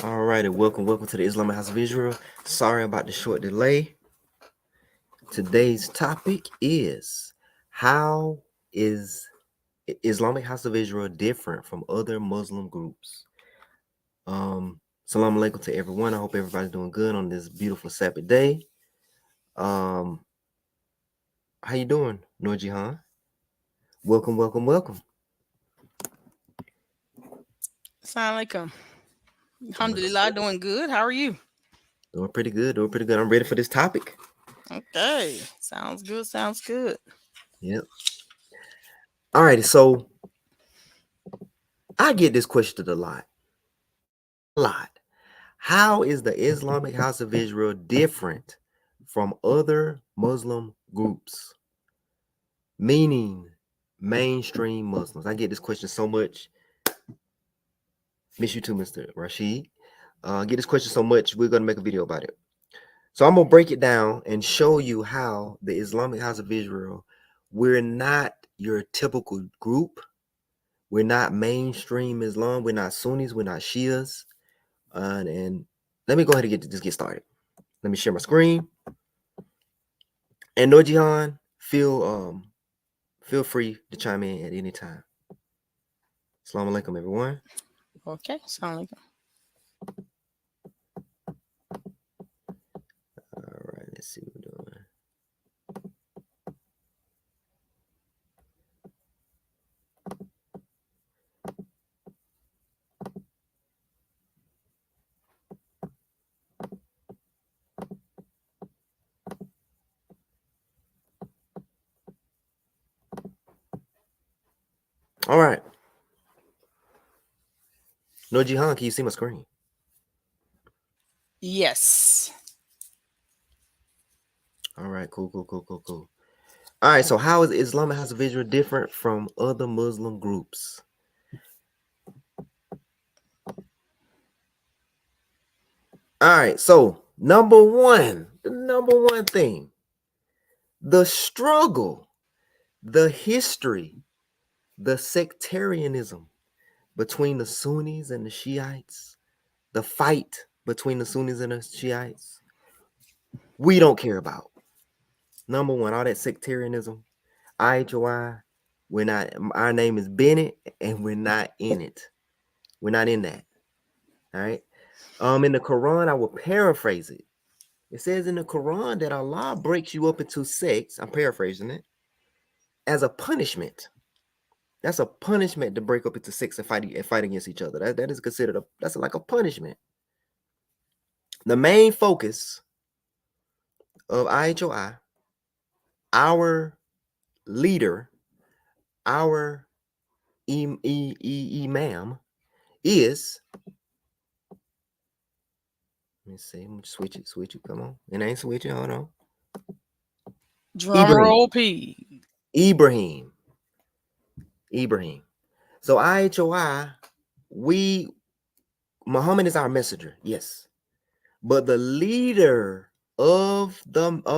All right, and welcome to the Islamic House of Israel. Sorry about the short delay. Today's topic is how is Islamic House of Israel different from other Muslim groups? Salam alaikum to everyone. I hope everybody's doing good on this beautiful Sabbath day. Um, how you doing, Noor Jihan? Welcome. Assalamu alaikum. Alhamdulillah, doing good. How are you? Doing pretty good. I'm ready for this topic. Okay. Sounds good. Sounds good. Yep. All righty. So I get this question a lot. How is the Islamic House of Israel different from other Muslim groups? Meaning mainstream Muslims. I get this question so much. Miss you too, Mr. Rashid. Get this question so much, we're going to make a video about it. So I'm going to break it down and show you how the Islamic House of Israel, we're not your typical group. We're not mainstream Islam. We're not Sunnis. We're not Shias. And let me go ahead and get started. Let me share my screen. And Nojihan, feel free to chime in at any time. Assalamu alaikum, everyone. Okay. Assalamu alaikum. All right, let's see what we're doing. All right. Nojihan, can you see my screen? Yes. All right, cool. All right, so how is the Islamic House of Israel different from other Muslim groups? All right, so the number one thing, the struggle, the history, the sectarianism between the Sunnis and the Shiites, the fight between the Sunnis and the Shiites, we don't care about. Number one, all that sectarianism, IHOI, we're not, our name is Bennett, and we're not in it. We're not in that. All right. In the Quran, I will paraphrase it. It says in the Quran that Allah breaks you up into sects. I'm paraphrasing it as a punishment. That's a punishment to break up into sects and fight against each other. That is considered that's like a punishment. The main focus of IHOI, our leader, our imam, is. Let me see. I'm gonna switch it. Come on, it ain't switching. Hold on. Drum Ibrahim. roll P. Ibrahim. So IHOI, Muhammad is our messenger, yes. But the leader of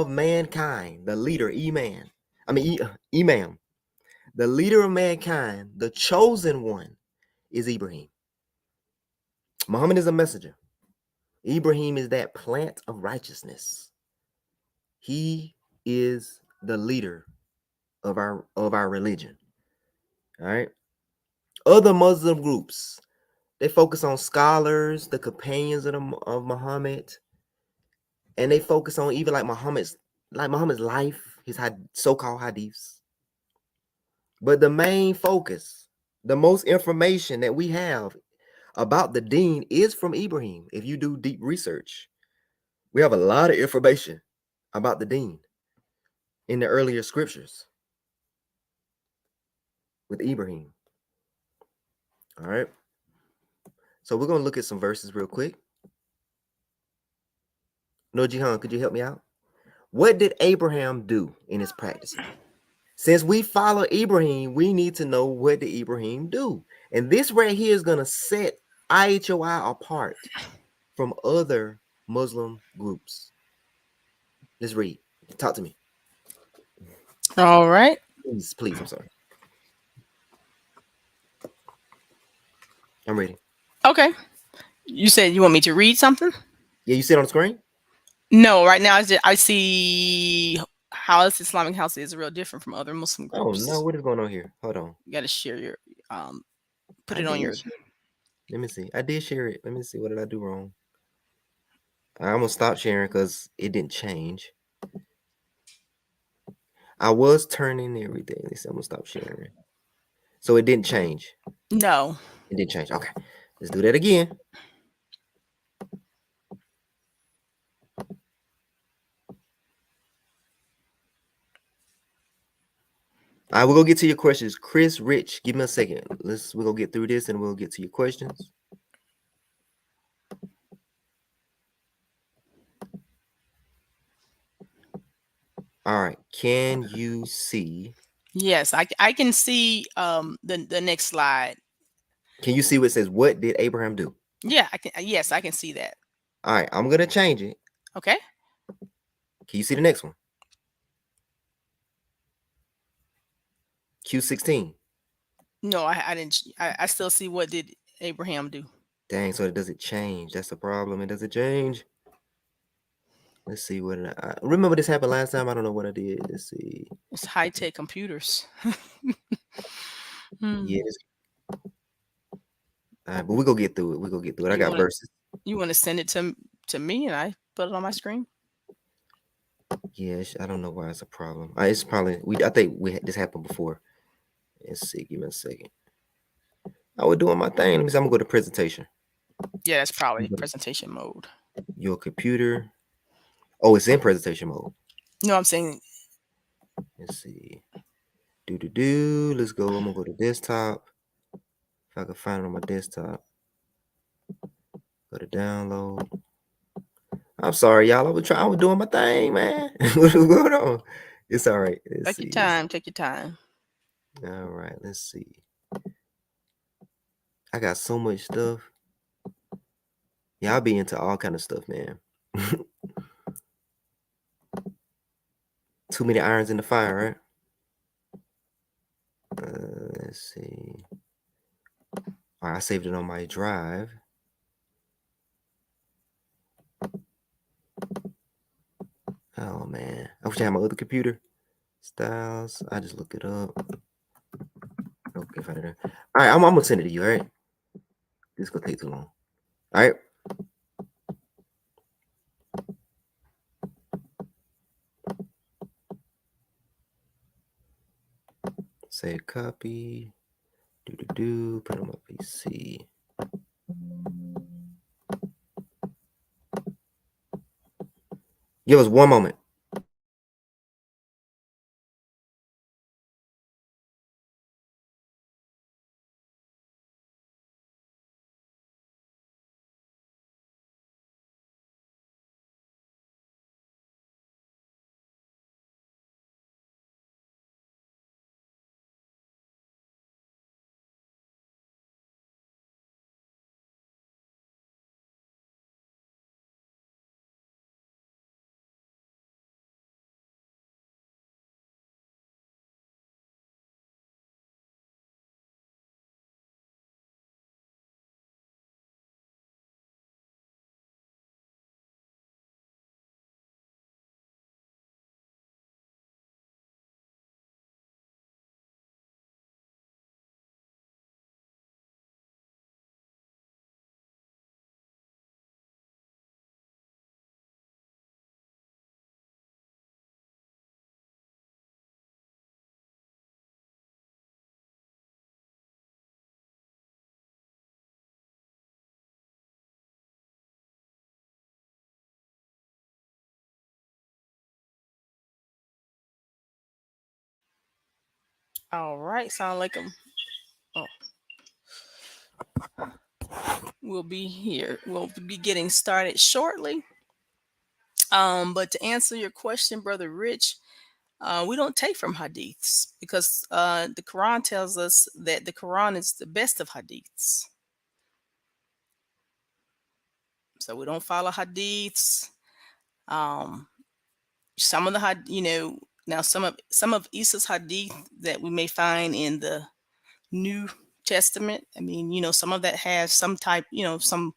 mankind, the leader, Imam, the leader of mankind, the chosen one, is Ibrahim. Muhammad is a messenger. Ibrahim is that plant of righteousness. He is the leader of our religion. All right. Other Muslim groups, they focus on scholars, the companions of Muhammad, and they focus on even like Muhammad's life, his so-called hadiths. But the main focus, the most information that we have about the deen is from Ibrahim. If you do deep research, we have a lot of information about the deen in the earlier scriptures with Ibrahim. All right. So we're going to look at some verses real quick. No, Jihan, could you help me out? What did Abraham do in his practice? Since we follow Ibrahim, we need to know what did Ibrahim do. And this right here is going to set IHOI apart from other Muslim groups. Let's read. Talk to me. All right. Please, I'm sorry. I'm ready. Okay. You said you want me to read something? Yeah, you see it on the screen? No, right now I see how is Islamic House of Israel different from other Muslim Oh no, groups. what is going on here? Hold on. You got to share your um, put I it on did. your. Let me see. I did share it. Let me see. What did I do wrong? I'm gonna stop sharing because it didn't change. I was turning everything. Let's see, I'm gonna stop sharing. So it didn't change. No, It didn't change. Okay. Let's do that again. All right, we're gonna get to your questions. Chris Rich, give me a second. We're gonna get through this and we'll get to your questions. All right. Can you see? yes, I can see the next slide. Can you see what it says? What did Abraham do? Yeah, I can. Yes, I can see that. All right, I'm gonna change it. Okay. Can you see the next one? Q16. No, I didn't. I still see what did Abraham do. Dang, so it doesn't change. That's the problem. It doesn't change. Let's see what I remember this happened last time. I don't know what I did. Let's see. It's high tech computers. Hmm. Yeah, all right, but we're gonna get through it. We're gonna get through it. I You got want to verses. you want to send it to me and I put it on my screen? Yeah, I don't know why it's a problem. It's probably I think this happened before. Let's see. Give me a second. I was doing my thing. Let me see. I'm gonna go to presentation. Yeah, that's probably presentation mode. Your computer. Oh, it's in presentation mode. No, I'm saying Let's see. Do. Let's go. I'm gonna go to desktop. If I can find it on my desktop. Go to download. I'm sorry, y'all. I was doing my thing, man. What's going on? It's all right. Let's take your see. time. Take your time. All right. Let's see. I got so much stuff. Yeah, I'll be into all kind of stuff, man. Too many irons in the fire, right? Let's see. All right, I saved it on my drive. Oh man, I wish I had my other computer. Styles. I just look it up. Okay, find it. All right, I'm gonna send it to you. All right, this gonna take too long. All right. Save copy. Put it on my PC. Give us one moment. All right, sound like them. Oh, we'll be here. We'll be getting started shortly. But to answer your question, brother Rich, we don't take from hadiths because the Quran tells us that the Quran is the best of hadiths. So we don't follow hadiths. Um, some of the now some of Issa's hadith that we may find in the New Testament. I mean, some of that has some type, some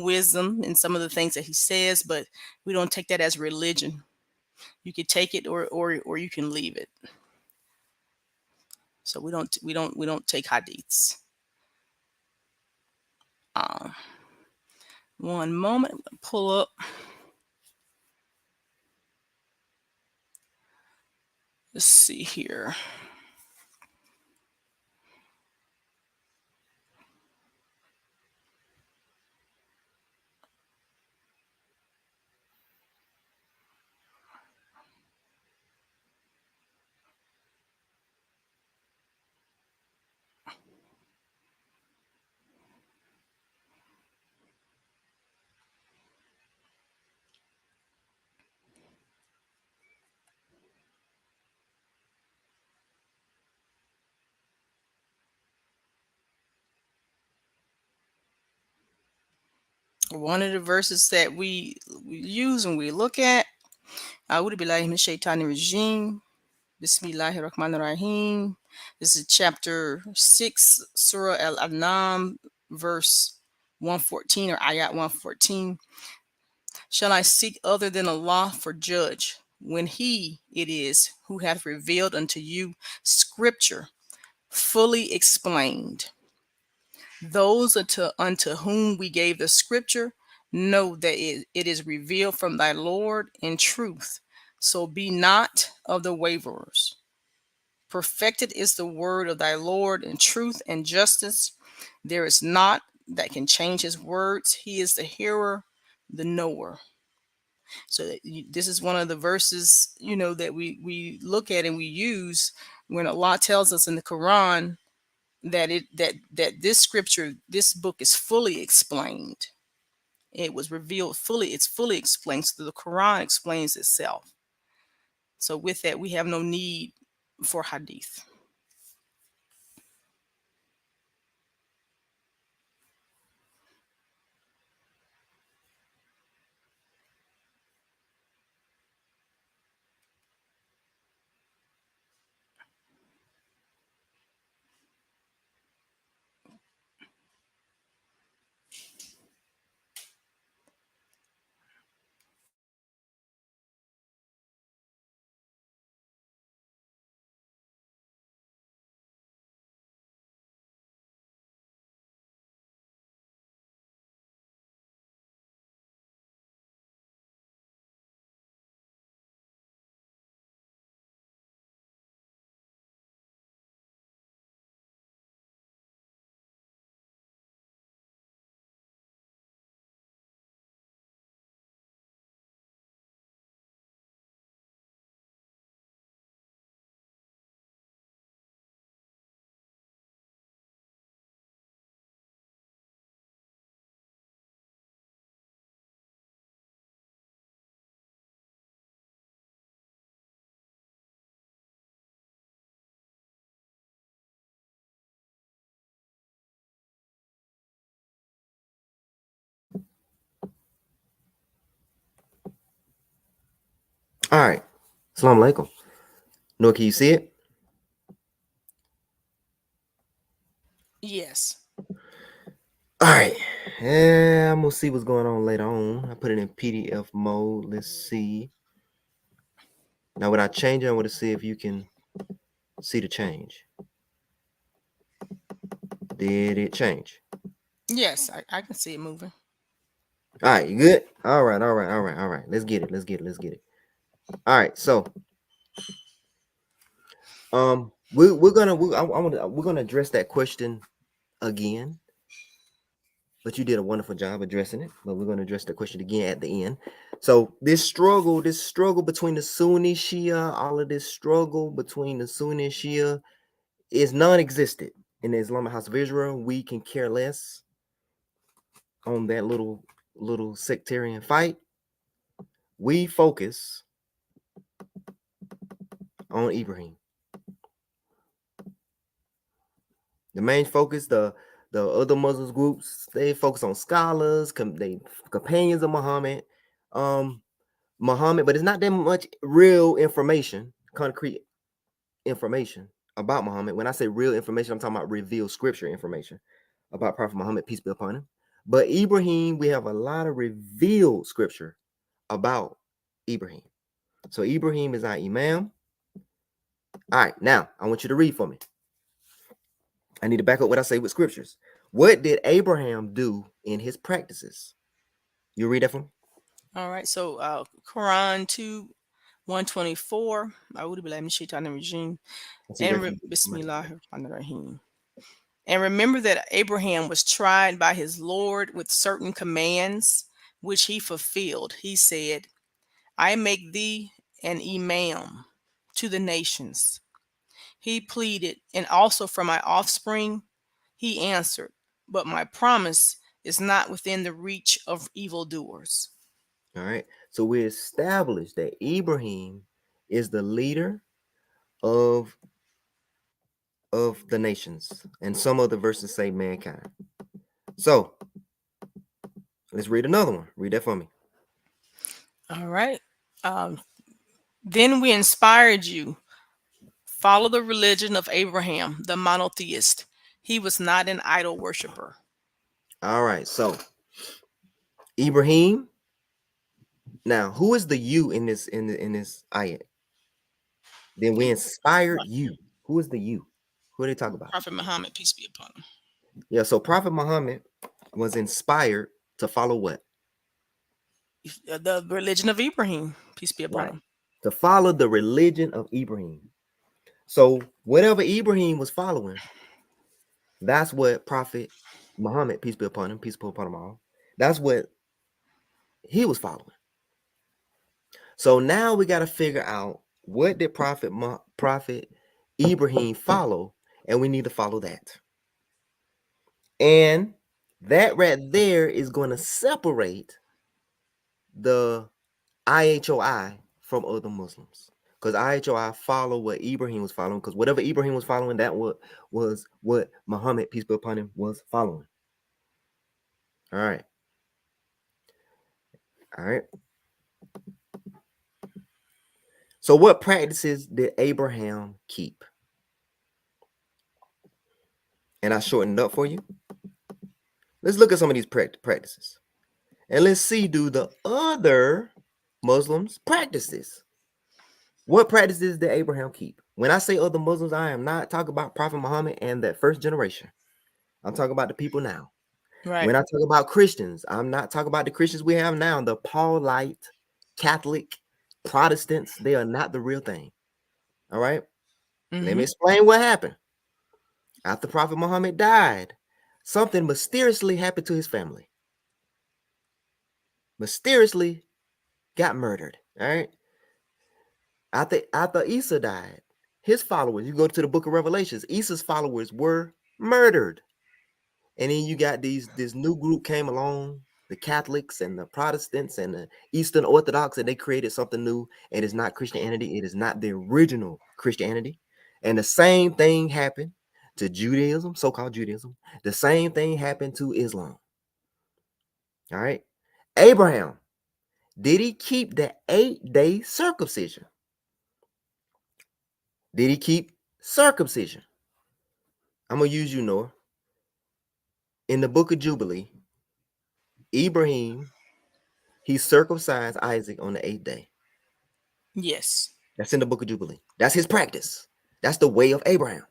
wisdom in some of the things that he says, but we don't take that as religion. You could take it or you can leave it. So we don't take hadiths. Um, one moment, I'm gonna pull up. Let's see here. One of the verses that we use and we look at, A'udhu billahi minash shaitani rajim. Bismillahir Rahmanir Rahim. This is chapter 6, Surah Al An'am, verse 114 or ayat 114. Shall I seek other than Allah for judge, when He it is who hath revealed unto you scripture fully explained? Those unto whom we gave the scripture know that it is revealed from thy Lord in truth. So be not of the waverers. Perfected is the word of thy Lord in truth and justice. There is not that can change his words. He is the hearer, the knower. So this is one of the verses, that we look at and we use when Allah tells us in the Quran that this scripture, this book is fully explained. It was revealed fully. It's fully explained. So the Quran explains itself. So with that, we have no need for hadith. All right. Assalamu alaikum. Noah, can you see it? Yes. All right. Yeah, I'm gonna see what's going on later on. I put it in PDF mode. Let's see. Now, when I change it, I want to see if you can see the change. Did it change? Yes, I can see it moving. All right, you good? All right, all right, all right, all right. Let's get it. Let's get it. Let's get it. All right, so we're gonna address that question again, but you did a wonderful job addressing it. But we're gonna address the question again at the end. So this struggle between the Sunni Shia, all of this struggle between the Sunni and Shia is non-existent in the Islamic House of Israel. We can care less on that little sectarian fight. We focus on Ibrahim. The main focus, the other Muslim groups, they focus on scholars, they companions of Muhammad, Muhammad, but it's not that much real information, concrete information about Muhammad. When I say real information, I'm talking about revealed scripture information about Prophet Muhammad, peace be upon him. But Ibrahim, we have a lot of revealed scripture about Ibrahim. So Ibrahim is our Imam. All right, now I want you to read for me. I need to back up what I say with scriptures. What did Abraham do in his practices? You read that for me? All right. So Quran 2 124. A'udhu billahi minash shaitanir rajim. I see And refuge. Bismillahir Rahmanir Rahim. And remember that Abraham was tried by his Lord with certain commands, which he fulfilled. He said, I make thee an imam to the nations. He pleaded, and also for my offspring. He answered, but my promise is not within the reach of evildoers. All right. So we established that Ibrahim is the leader of the nations, and some of the verses say mankind. So let's read another one. Read that for me. All right. Um, then we inspired you. Follow the religion of Abraham, the monotheist. He was not an idol worshiper. All right. So Ibrahim. Now, who is the you in this ayat? Then we inspired you. Who is the you? Who are they talk about? Prophet Muhammad, peace be upon him. Yeah. So Prophet Muhammad was inspired to follow what? The religion of Ibrahim, peace be upon Right. him. To follow the religion of Ibrahim. So whatever Ibrahim was following, that's what Prophet Muhammad, peace be upon him, peace be upon them all. That's what he was following. So now we got to figure out what did Prophet Ibrahim follow, and we need to follow that. And that right there is going to separate the IHOI from other Muslims. Because IHOI follow what Ibrahim was following. Because whatever Ibrahim was following, that was what Muhammad, peace be upon him, was following. All right. All right. So what practices did Abraham keep? And I shortened up for you. Let's look at some of these practices. And let's see, do the other Muslims practice this? What practices did Abraham keep? When I say other Muslims, I am not talking about Prophet Muhammad and that first generation. I'm talking about the people now. Right. When I talk about Christians, I'm not talking about the Christians we have now, the Paulite, Catholic, Protestants. They are not the real thing. All right. Let me Mm-hmm. explain what happened. After Prophet Muhammad died, something mysteriously happened to his family. Mysteriously got murdered. All right. After Isa died, his followers, you go to the book of Revelations, Isa's followers were murdered. And then you got this new group came along, the Catholics and the Protestants and the Eastern Orthodox, and they created something new. And it's not Christianity. It is not the original Christianity. And the same thing happened to Judaism, so-called Judaism. The same thing happened to Islam. All right. Abraham, did he keep the 8-day circumcision? Did he keep circumcision? I'm going to use you, Noah. In the book of Jubilee, Ibrahim, he circumcised Isaac on the 8th day. Yes. That's in the book of Jubilee. That's his practice. That's the way of Abraham.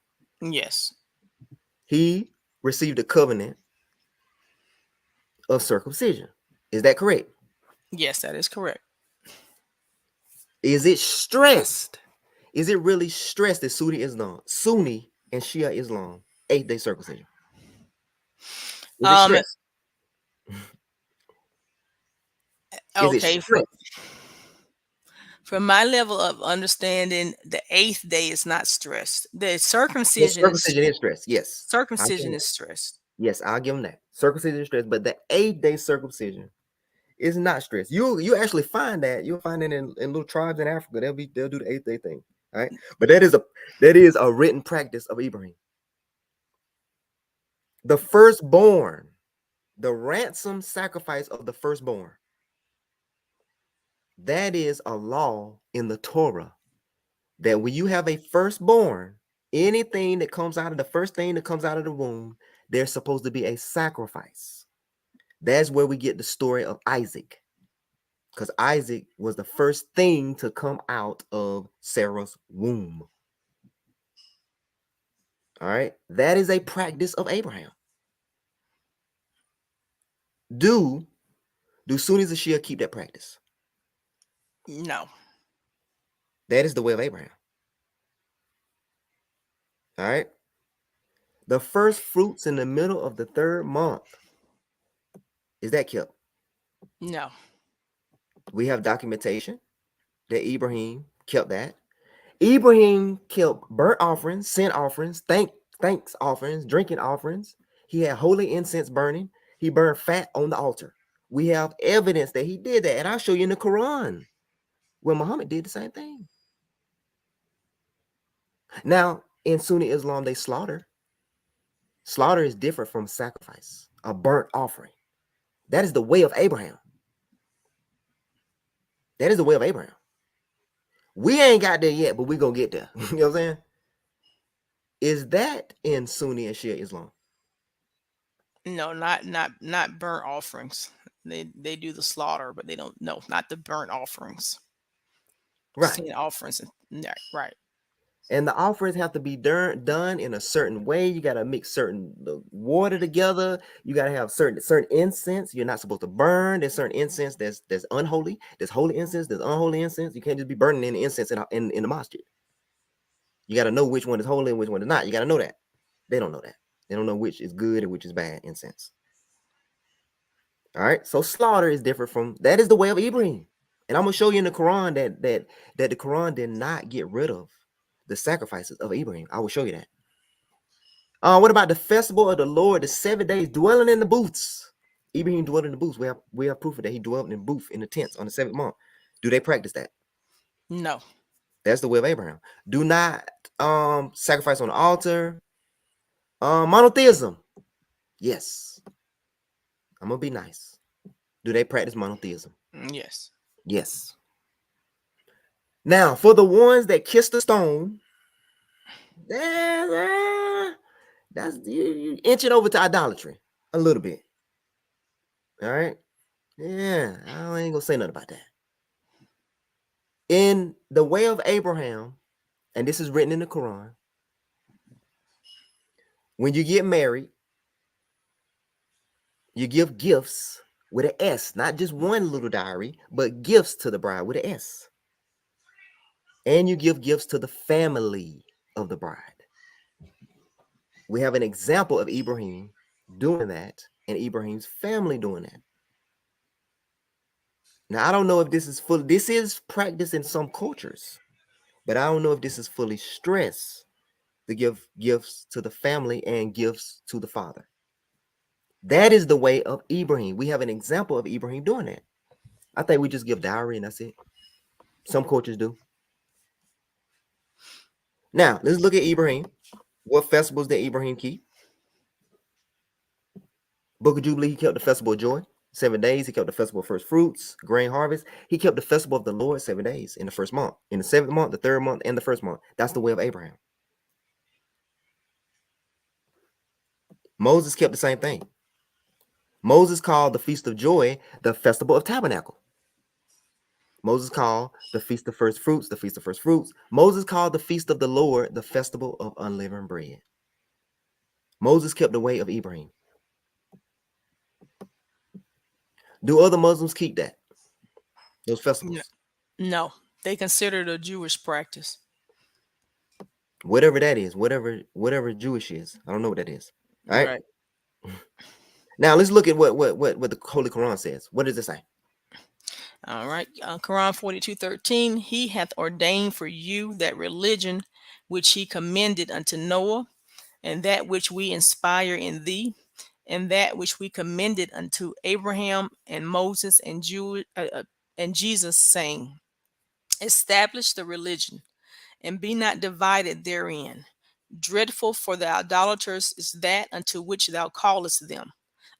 Yes. He received a covenant of circumcision. Is that correct? Yes, that is correct. Is it stressed? Is it really stressed that Sunni and Shia Islam, 8-day circumcision? Is it Um. stressed? Is it Okay. stressed? From my level of understanding, the eighth day is not stressed. The Yes, circumcision is circumcision is stressed. Yes. I'll give him circumcision that. is stressed. Yes, I'll give him that. Circumcision is stressed, but the 8-day circumcision is not stressed. You actually find that. You'll find it in little tribes in Africa. They'll do the 8-day thing. All right. But that is a written practice of Ibrahim. The firstborn, the ransom sacrifice of the firstborn. That is a law in the Torah that when you have a firstborn anything that comes out of the first thing that comes out of the womb, there's supposed to be a sacrifice. That's where we get the story of Isaac, because Isaac was the first thing to come out of Sarah's womb. All right, that is a practice of Abraham. Do Sunnis and Shia keep that practice? No. That is the way of Abraham. All right. The first fruits in the middle of the third month, is that kept? No. We have documentation that Ibrahim kept that. Ibrahim kept burnt offerings, sin offerings, thanks offerings, drinking offerings. He had holy incense burning. He burned fat on the altar. We have evidence that he did that, and I'll show you in the Quran where Muhammad did the same thing. Now, in Sunni Islam, they slaughter. Slaughter is different from sacrifice, a burnt offering. That is the way of Abraham. That is the way of Abraham. We ain't got there yet, but we gonna get there. You know what I'm saying? Is that in Sunni and Shia Islam? No, not burnt offerings. They do the slaughter, but they don't. No, not the burnt offerings. Right. Sin offerings. Right. And the offerings have to be done in a certain way. You got to mix certain water together. You got to have certain incense. You're not supposed to burn. There's certain incense that's unholy. There's holy incense. There's unholy incense. You can't just be burning any incense in the masjid. You got to know which one is holy and which one is not. You got to know that. They don't know that. They don't know which is good and which is bad incense. All right. So slaughter is different from that. Is the way of Ibrahim. And I'm gonna show you in the Quran that the Quran did not get rid of the sacrifices of Ibrahim. I will show you that. What about the festival of the Lord, the 7 days dwelling in the booths? Ibrahim dwelt in the booths. We have proof of that. He dwelt in the booth in the tents on the seventh month. Do they practice that? No. That's the way of Abraham. Do not sacrifice on the altar. Monotheism. Yes. I'm gonna be nice. Do they practice monotheism? Yes. Yes. Now, for the ones that kiss the stone, that's you inching over to idolatry a little bit. All right. Yeah, I ain't gonna say nothing about that. In the way of Abraham, and this is written in the Quran, when you get married, you give gifts with an S, not just one little diary, but gifts to the bride with an S. And you give gifts to the family of the bride. We have an example of Ibrahim doing that and Ibrahim's family doing that. Now, I don't know if this is practiced in some cultures, but I don't know if this is fully stressed to give gifts to the family and gifts to the father. That is the way of Ibrahim. We have an example of Ibrahim doing that. I think we just give dowry and that's it. Some cultures do. Now, let's look at Ibrahim. What festivals did Ibrahim keep? Book of Jubilee, he kept the festival of joy, 7 days. He kept the festival of first fruits, grain harvest. He kept the festival of the Lord 7 days in the first month, in the seventh month, the third month, and the first month. That's the way of Abraham. Moses kept the same thing. Moses called the Feast of Joy the Festival of Tabernacle. Moses called the Feast of First Fruits the Feast of First Fruits. Moses called the Feast of the Lord the Festival of Unleavened Bread. Moses kept the way of Ibrahim. Do other Muslims keep that? Those No. festivals? No. They consider it a Jewish practice. Whatever that is, whatever Jewish is. I don't know what that is. All right. Right. Now let's look at what the Holy Quran says. What does it say? All right. Quran 42:13. He hath ordained for you that religion which he commended unto Noah, and that which we inspire in thee, and that which we commended unto Abraham and Moses and Jesus, saying, establish the religion and be not divided therein. Dreadful for the idolaters is that unto which thou callest them.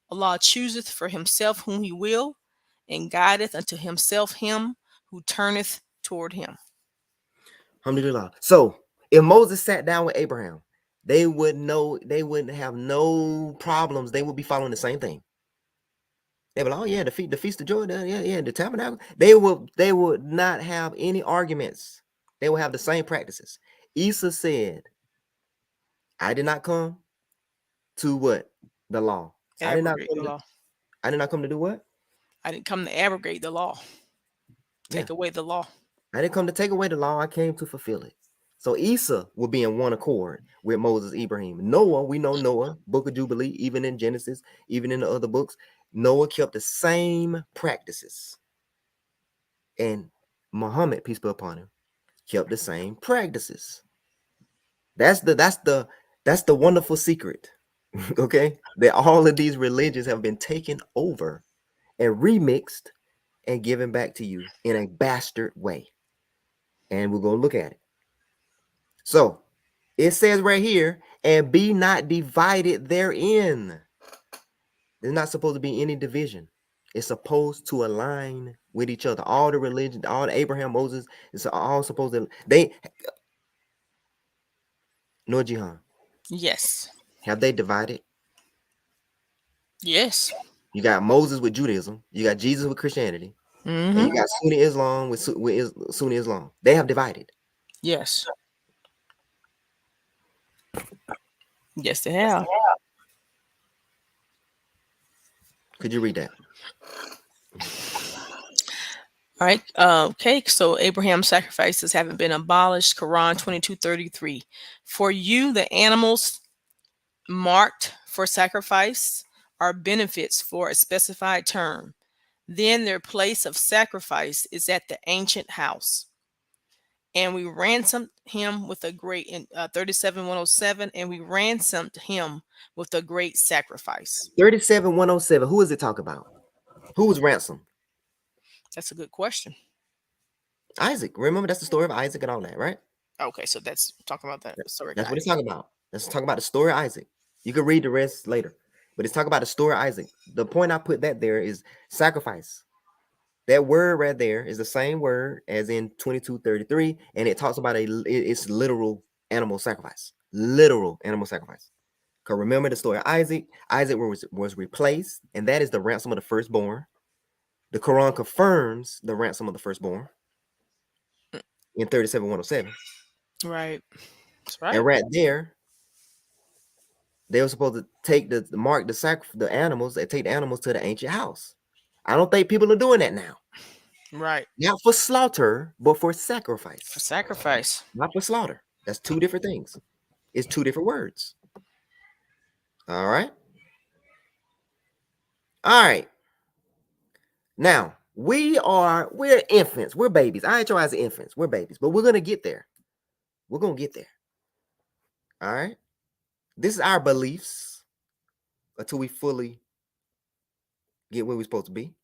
Allah chooseth for himself whom he will, and guideth unto himself him who turneth toward him. Alhamdulillah. So If Moses sat down with Abraham, they would know, they wouldn't have no problems. They would be following the same thing. They were like, oh yeah, the feast of joy, yeah, the tabernacle. They would not have any arguments. They will have the same practices. Isa said, I did not come to what? The law. I did not Abrogate come the to law. I did not come to do what? I didn't come to abrogate the law, Yeah. take away the law. I didn't come to take away the law, I came to fulfill it. So Isa will be in one accord with Moses, Ibrahim. Noah, we know Noah, Book of Jubilee, even in Genesis, even in the other books, Noah kept the same practices. And Muhammad, peace be upon him, kept the same practices. That's the wonderful secret. Okay? That all of these religions have been taken over and remixed and given back to you in a bastard way. And we're gonna look at it. So it says right here, and be not divided therein. There's not supposed to be any division. It's supposed to align with each other. All the religion, all the Abraham, Moses, it's all supposed to. They, no Jihan, Yes. have they divided? Yes. You got Moses with Judaism. You got Jesus with Christianity. And Mm-hmm. you got Sunni Islam with Sunni Islam. They have divided. Yes. Yes, they have. Could you read that? All right. Okay. So Abraham's sacrifices haven't been abolished. Quran 22:33. For you, the animals marked for sacrifice are benefits for a specified term. Then their place of sacrifice is at the ancient house. And we ransomed him with a great in 37:107, and we ransomed him with a great sacrifice. 37:107. Who is it talk about? Who was ransomed? That's a good question. Isaac. Remember, that's the story of Isaac and all that, right? Okay, so that's talking about that story, That's what guys. it's talking about. Let's talk about the story of Isaac. You can read the rest later, but it's talking about the story of Isaac. The point I put that there is sacrifice. That word right there is the same word as in 22:33, and it talks about it's literal animal sacrifice. Literal animal sacrifice. Because remember the story of Isaac. Isaac was replaced, and that is the ransom of the firstborn. The Quran confirms the ransom of the firstborn in 37:107. Right. That's And right. right there, they were supposed to take the mark the animals. They take the animals to the ancient house. I don't think people are doing that now. Right. Not for slaughter, but for For sacrifice. sacrifice. Not for slaughter. That's two different things. It's two different words. All right. All right. Now we're infants. We're babies. I ain't as infants. We're babies, but we're gonna get there. We're gonna get there. All right. This is our beliefs until we fully get where we're supposed to be.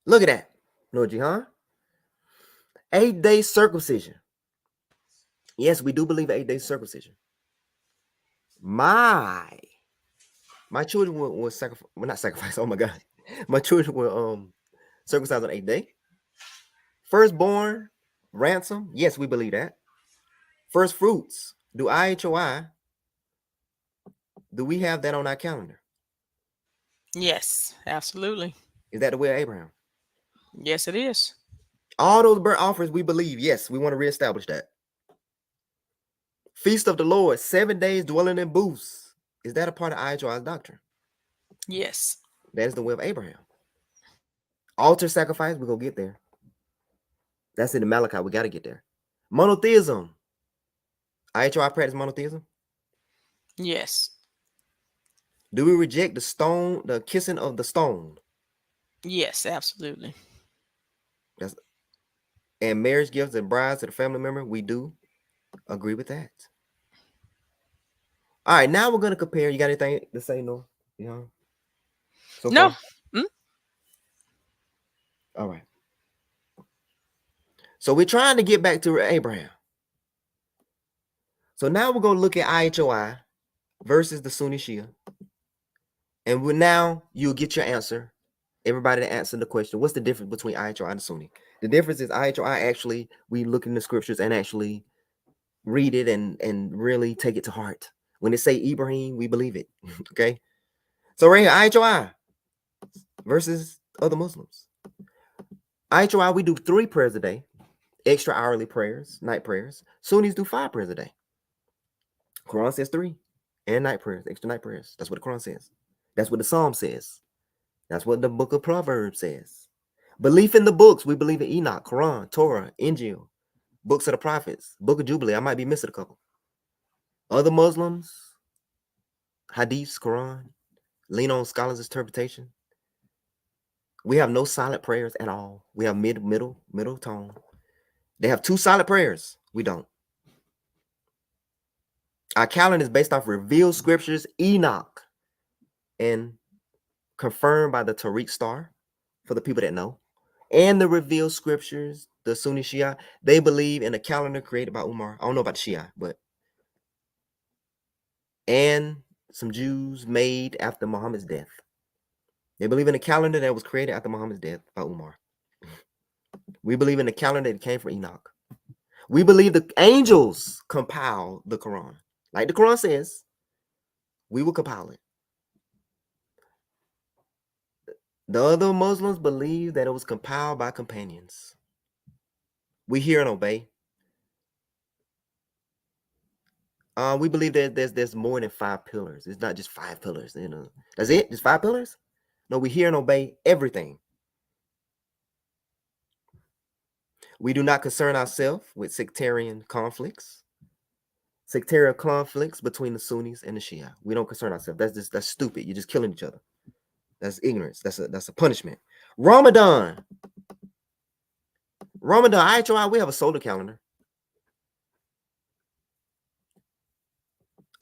Look at that. No Jihan. 8-day circumcision. Yes, we do believe 8-day circumcision. My children were sacrifice. Well, not sacrifice. Oh my God, my children were circumcised on 8th day. Firstborn ransom. Yes, we believe that. First fruits. Do IHOI? Do we have that on our calendar? Yes, absolutely. Is that the way of Abraham? Yes, it is. All those burnt offerings, we believe. Yes, we want to reestablish that. Feast of the Lord, 7 days dwelling in booths. Is that a part of IHOI's doctrine? Yes. That is the way of Abraham. Altar sacrifice, we're gonna get there. That's in the Malachi. We got to get there. Monotheism. IHOI practice monotheism. Yes. Do we reject the kissing of the stone? Yes, absolutely. That's, and marriage gifts and brides to the family member? We do agree with that. All right, now we're gonna compare. You got anything to say, no? You know, so No. far. All right. So we're trying to get back to Abraham. So now we're gonna look at IHOI versus the Sunni Shia, and now you'll get your answer Everybody to answer the question, what's the difference between IHOI and Sunni? The difference is IHOI actually, we look in the scriptures and actually read it and really take it to heart. When they say Ibrahim, we believe it. Okay. So right here, IHOI versus other Muslims. IHOI, we do 3 prayers a day, extra hourly prayers, night prayers. Sunnis do 5 prayers a day. Quran says 3 and night prayers, extra night prayers. That's what the Quran says. That's what the Psalm says. That's what the book of Proverbs says. Belief in the books. We believe in Enoch, Quran, Torah, Injil, books of the prophets, book of Jubilee. I might be missing a couple. Other Muslims, Hadiths, Quran, lean on scholars' interpretation. We have no silent prayers at all. We have middle tone. They have 2 silent prayers. We don't. Our calendar is based off revealed scriptures, Enoch, and confirmed by the Tariq star for the people that know. And the revealed scriptures, the Sunni Shia, they believe in a calendar created by Umar. I don't know about the Shia, but and some Jews made after Muhammad's death. They believe in a calendar that was created after Muhammad's death by Umar. We believe in a calendar that came from Enoch. We believe the angels compile the Quran. Like the Quran says, we will compile it. The other Muslims believe that it was compiled by companions. We hear and obey. We believe that there's more than 5 pillars. It's not just 5 pillars. That's it. Just 5 pillars. No, we hear and obey everything. We do not concern ourselves with sectarian conflicts between the Sunnis and the Shia. We don't concern ourselves. That's stupid. You're just killing each other. That's ignorance. That's a punishment. Ramadan. IHOI, we have a solar calendar.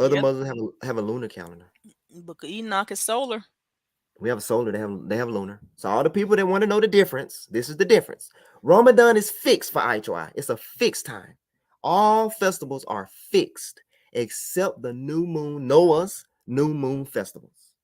Other Yep. Muslims have a lunar calendar. Book of Enoch is solar. We have a solar. They have lunar. So all the people that want to know the difference, this is the difference. Ramadan is fixed for IHOI. It's a fixed time. All festivals are fixed except the new moon, Noah's new moon festivals.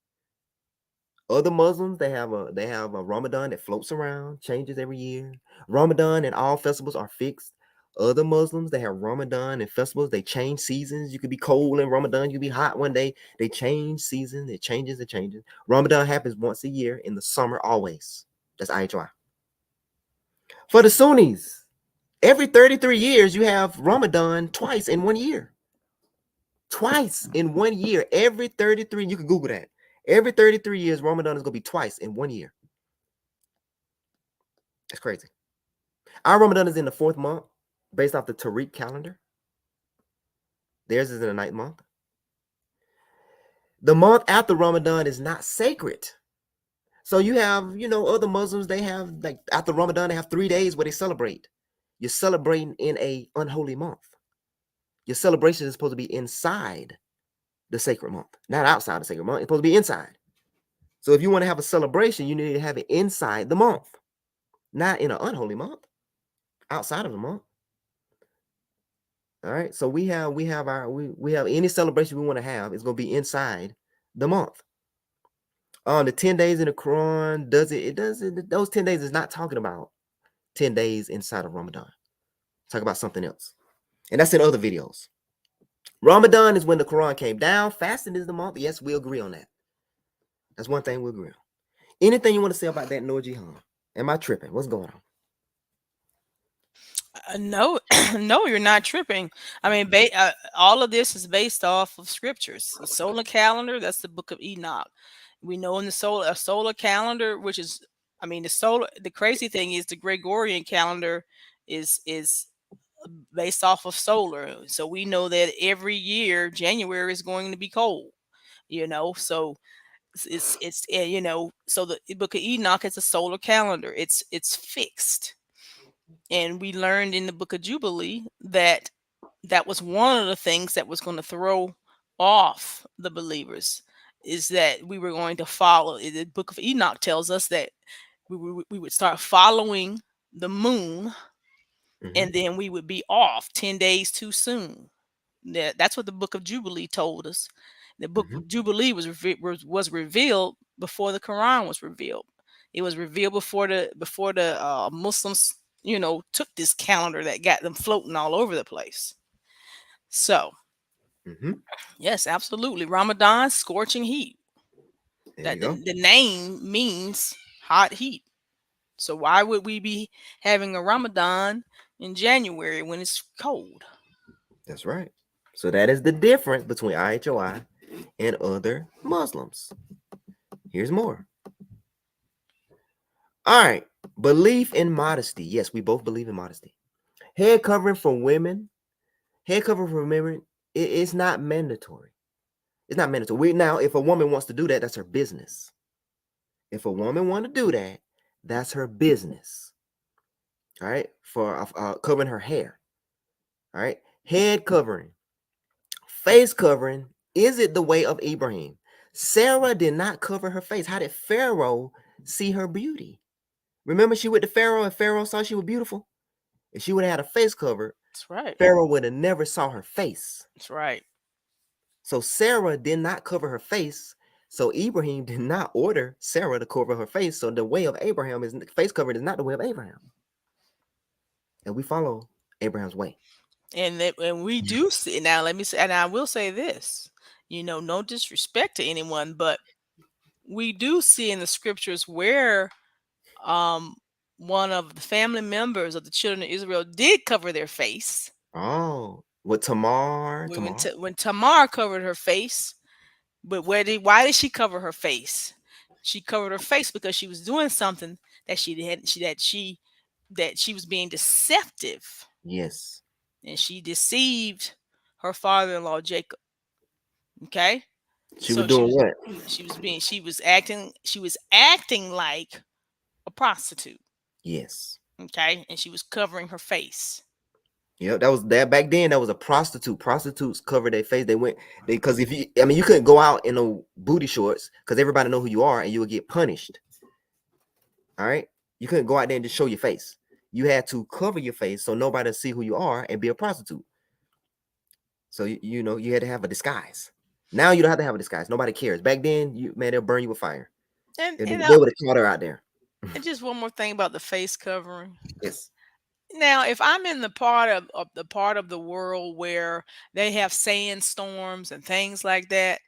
Other Muslims, they have a Ramadan that floats around, changes every year. Ramadan and all festivals are fixed. Other Muslims, they have Ramadan and festivals, they change seasons. You could be cold in Ramadan, you could be hot one day. They change seasons, it changes. Ramadan happens once a year in the summer always. That's IHY. For the Sunnis, every 33 years, you have Ramadan twice in 1 year. Twice in 1 year. Every 33, you can Google that. Every 33 years, Ramadan is going to be twice in 1 year. That's crazy. Our Ramadan is in the 4th month, based off the Tariq calendar. Theirs is in the 9th month. The month after Ramadan is not sacred. So you have, other Muslims, they have, like, after Ramadan, they have 3 days where they celebrate. You're celebrating in a unholy month. Your celebration is supposed to be inside the sacred month, not outside the sacred month. It's supposed to be inside. So if you want to have a celebration, you need to have it inside the month, not in an unholy month, outside of the month. All right. So we have any celebration we want to have, it's going to be inside the month. On the 10 days in the Quran, those 10 days is not talking about 10 days inside of Ramadan. Talk about something else. And that's in other videos. Ramadan is when the Quran came down. Fasting is the month. Yes, we agree on that. That's one thing we agree on. Anything you want to say about that, Noah Jihan? Am I tripping? What's going on? No, no, you're not tripping. I mean, all of this is based off of scriptures. The solar calendar, that's the book of Enoch. We know in the solar calendar, which is, I mean, the crazy thing is the Gregorian calendar is based off of solar. So we know that every year January is going to be cold, so so the book of Enoch is a solar calendar. It's fixed. And we learned in the book of Jubilee that that was one of the things that was going to throw off the believers, is that we were going to follow. The book of Enoch tells us that we would start following the moon, Mm-hmm. and then we would be off 10 days too soon. That's what the book of Jubilee told us. The book Mm-hmm. of Jubilee was revealed before the Quran was revealed. It was revealed before the Muslims, took this calendar that got them floating all over the place. So, Mm-hmm. yes, absolutely. Ramadan, scorching heat. There That you the, go. the name means hot heat. So why would we be having a Ramadan in January when it's cold? That's right. So that is the difference between IHOI and other Muslims. Here's more. All right. Belief in modesty. Yes, we both believe in modesty. Head covering for women. Head covering for women. It's not mandatory. It's not mandatory. Now, if a woman wants to do that, that's her business. If a woman want to do that, that's her business. All right. For covering her hair. All right. Head covering. Face covering. Is it the way of Ibrahim? Sarah did not cover her face. How did Pharaoh see her beauty? Remember, she went to Pharaoh and Pharaoh saw she was beautiful. If she would have had a face covered, That's right. Pharaoh would have never saw her face. That's right. So Sarah did not cover her face. So Ibrahim did not order Sarah to cover her face. So the way of Abraham is face covered is not the way of Abraham. And we follow Abraham's way. And we do see now. Let me say, and I will say this. No disrespect to anyone, but we do see in the scriptures where um one of the family members of the children of Israel did cover their face. Oh, with Tamar, When when, Tamar. Ta- when Tamar covered her face, but why did she cover her face? She covered her face because she was doing something that she was being deceptive, Yes. and she deceived her father-in-law Jacob. Okay, She was so doing what? she was acting like a prostitute. Yes. Okay, and she was covering her face. Yep, that was that back then. That was a prostitute. Prostitutes covered their face. Because if you, I mean, you couldn't go out in no booty shorts because everybody know who you are and you would get punished. All right, you couldn't go out there and just show your face. You had to cover your face so nobody see who you are and be a prostitute. So you had to have a disguise. Now you don't have to have a disguise. Nobody cares. Back then, they'll burn you with fire. And They, and they would have caught her out there. and just one more thing about the face covering. Yes. Now, if I'm in the part of the world where they have sandstorms and things like that,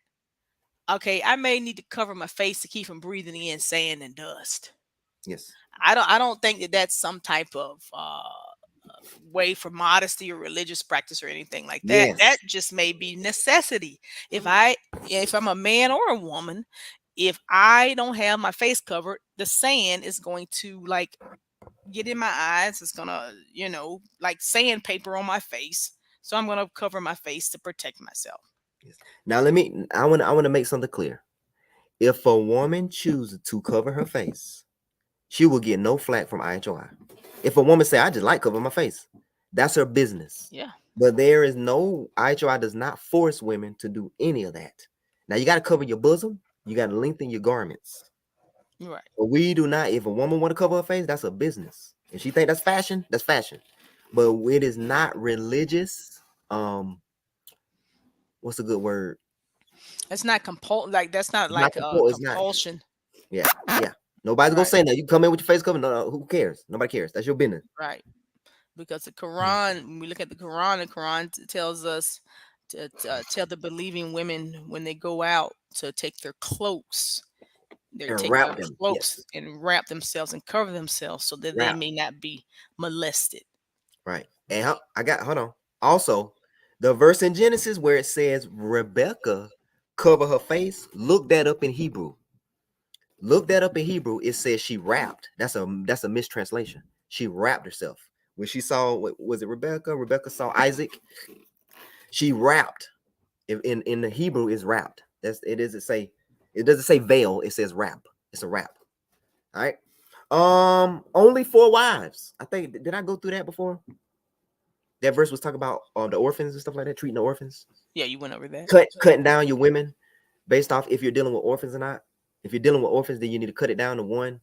okay, I may need to cover my face to keep from breathing in sand and dust. Yes. I don't think that that's some type of way for modesty or religious practice or anything like that. That Yes. just may be necessity. If I'm a man or a woman, if I don't have my face covered, the sand is going to like get in my eyes. It's gonna, like sandpaper on my face. So I'm gonna cover my face to protect myself. Yes. Now let me. I want to make something clear. If a woman chooses to cover her face, she will get no flack from IHOI. If a woman say, "I just like covering my face," that's her business. Yeah, But there is no IHOI does not force women to do any of that. Now you got to cover your bosom. You got to lengthen your garments. you're right. But we do not. If a woman want to cover her face, that's a business. If she think that's fashion, that's fashion. But it is not religious. What's a good word? That's not that's not It's not like a It's not. compulsion. Yeah, yeah. Nobody's gonna Right, say that. You come in with your face covered. No, who cares? Nobody cares. That's your business. right. Because the Quran, when we look at the Quran tells us to tell the believing women when they go out to take their cloaks, they And take their wrap them. cloaks Yes, and wrap themselves and cover themselves so that they wrap. may not be molested. Right. And I got. Hold on. Also, the verse in Genesis where it says Rebecca cover her face. Look that up in Hebrew. Look that up in Hebrew. It says she wrapped. That's a mistranslation. She wrapped herself when she saw. Was it Rebecca? Rebecca saw Isaac. She wrapped. In the Hebrew is wrapped. That's it. Doesn't say. It doesn't say veil. It says wrap. It's a wrap. All right. Only four wives. I think did I go through that before? That verse was talking about the orphans and stuff like that, treating the orphans, Yeah, you went over that. cutting down your women based off if you're dealing with orphans or not. If you're dealing with orphans, then you need to cut it down to one.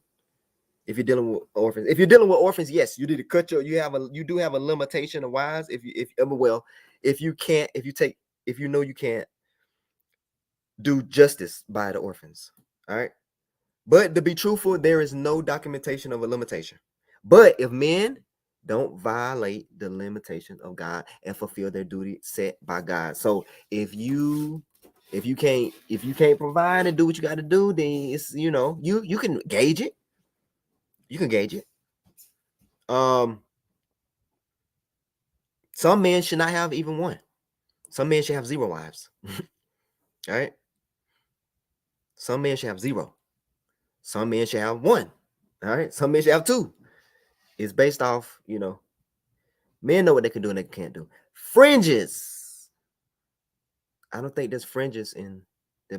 If you're dealing with orphans, yes, you need to cut you do have a limitation of wives. If you can't, if you know you can't do justice by the orphans, all right. But to be truthful, there is no documentation of a limitation. But if men don't violate the limitation of God and fulfill their duty set by God. So if you can't provide and do what you got to do, then it's you can gauge it. You can gauge it. Um some men should not have even one. Some men should have zero wives. All right. Some men should have zero. Some men should have one. All right. Some men should have two. It's based off, men know what they can do and they can't do. Fringes. I don't think there's fringes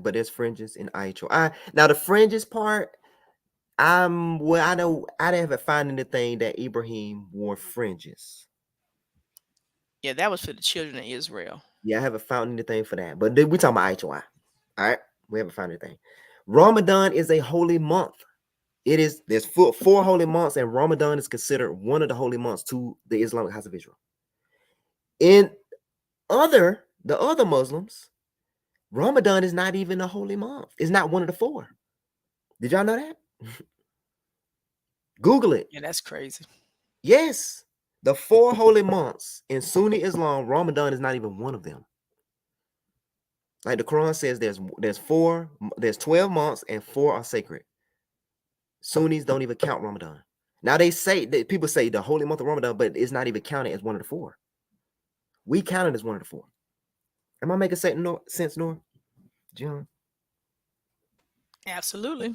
but there's fringes in IHOI. Now the fringes part, I haven't found anything that Ibrahim wore fringes. Yeah, that was for the children of Israel. Yeah, I haven't found anything for that. But we're talking about IHOI. All right. We haven't found anything. Ramadan is a holy month. There's four holy months, and Ramadan is considered one of the holy months to the Islamic House of Israel. In the other Muslims, Ramadan is not even a holy month. It's not one of the four. Did y'all know that? Google it. Yeah, that's crazy. Yes. The four holy months in Sunni Islam, Ramadan is not even one of them. Like the Quran says there's 12 months and four are sacred. Sunnis don't even count Ramadan. Now they say that people say the holy month of Ramadan, but it's not even counted as one of the four. We count it as one of the four. Am I making sense, Nor? John? Absolutely.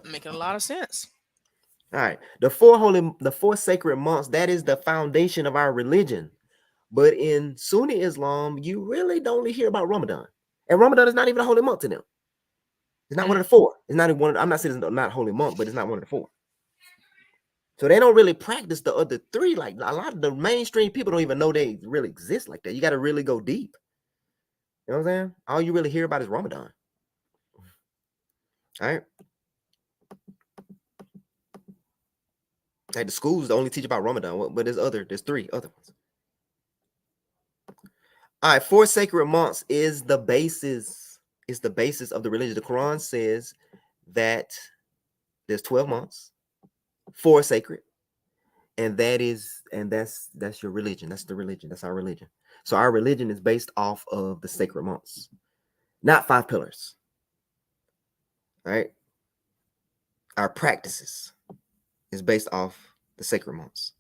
Making a lot of sense. All right. The four sacred months, that is the foundation of our religion. But in Sunni Islam, you really don't hear about Ramadan. And Ramadan is not even a holy month to them. It's not one of Mm. the four. It's not even one. I'm not saying it's not a holy month, but it's not one of the four. So they don't really practice the other three. Like a lot of the mainstream people don't even know they really exist like that. You got to really go deep. You know what I'm saying? All you really hear about is Ramadan. All right. Like the schools only teach about Ramadan, but there's three other ones. All right, four sacred months is the basis. It's the basis of the religion. The Quran says that there's 12 months, four sacred, and that's your religion. That's the religion. That's our religion. So our religion is based off of the sacred months, not five pillars. All right. Our practices is based off the sacred months.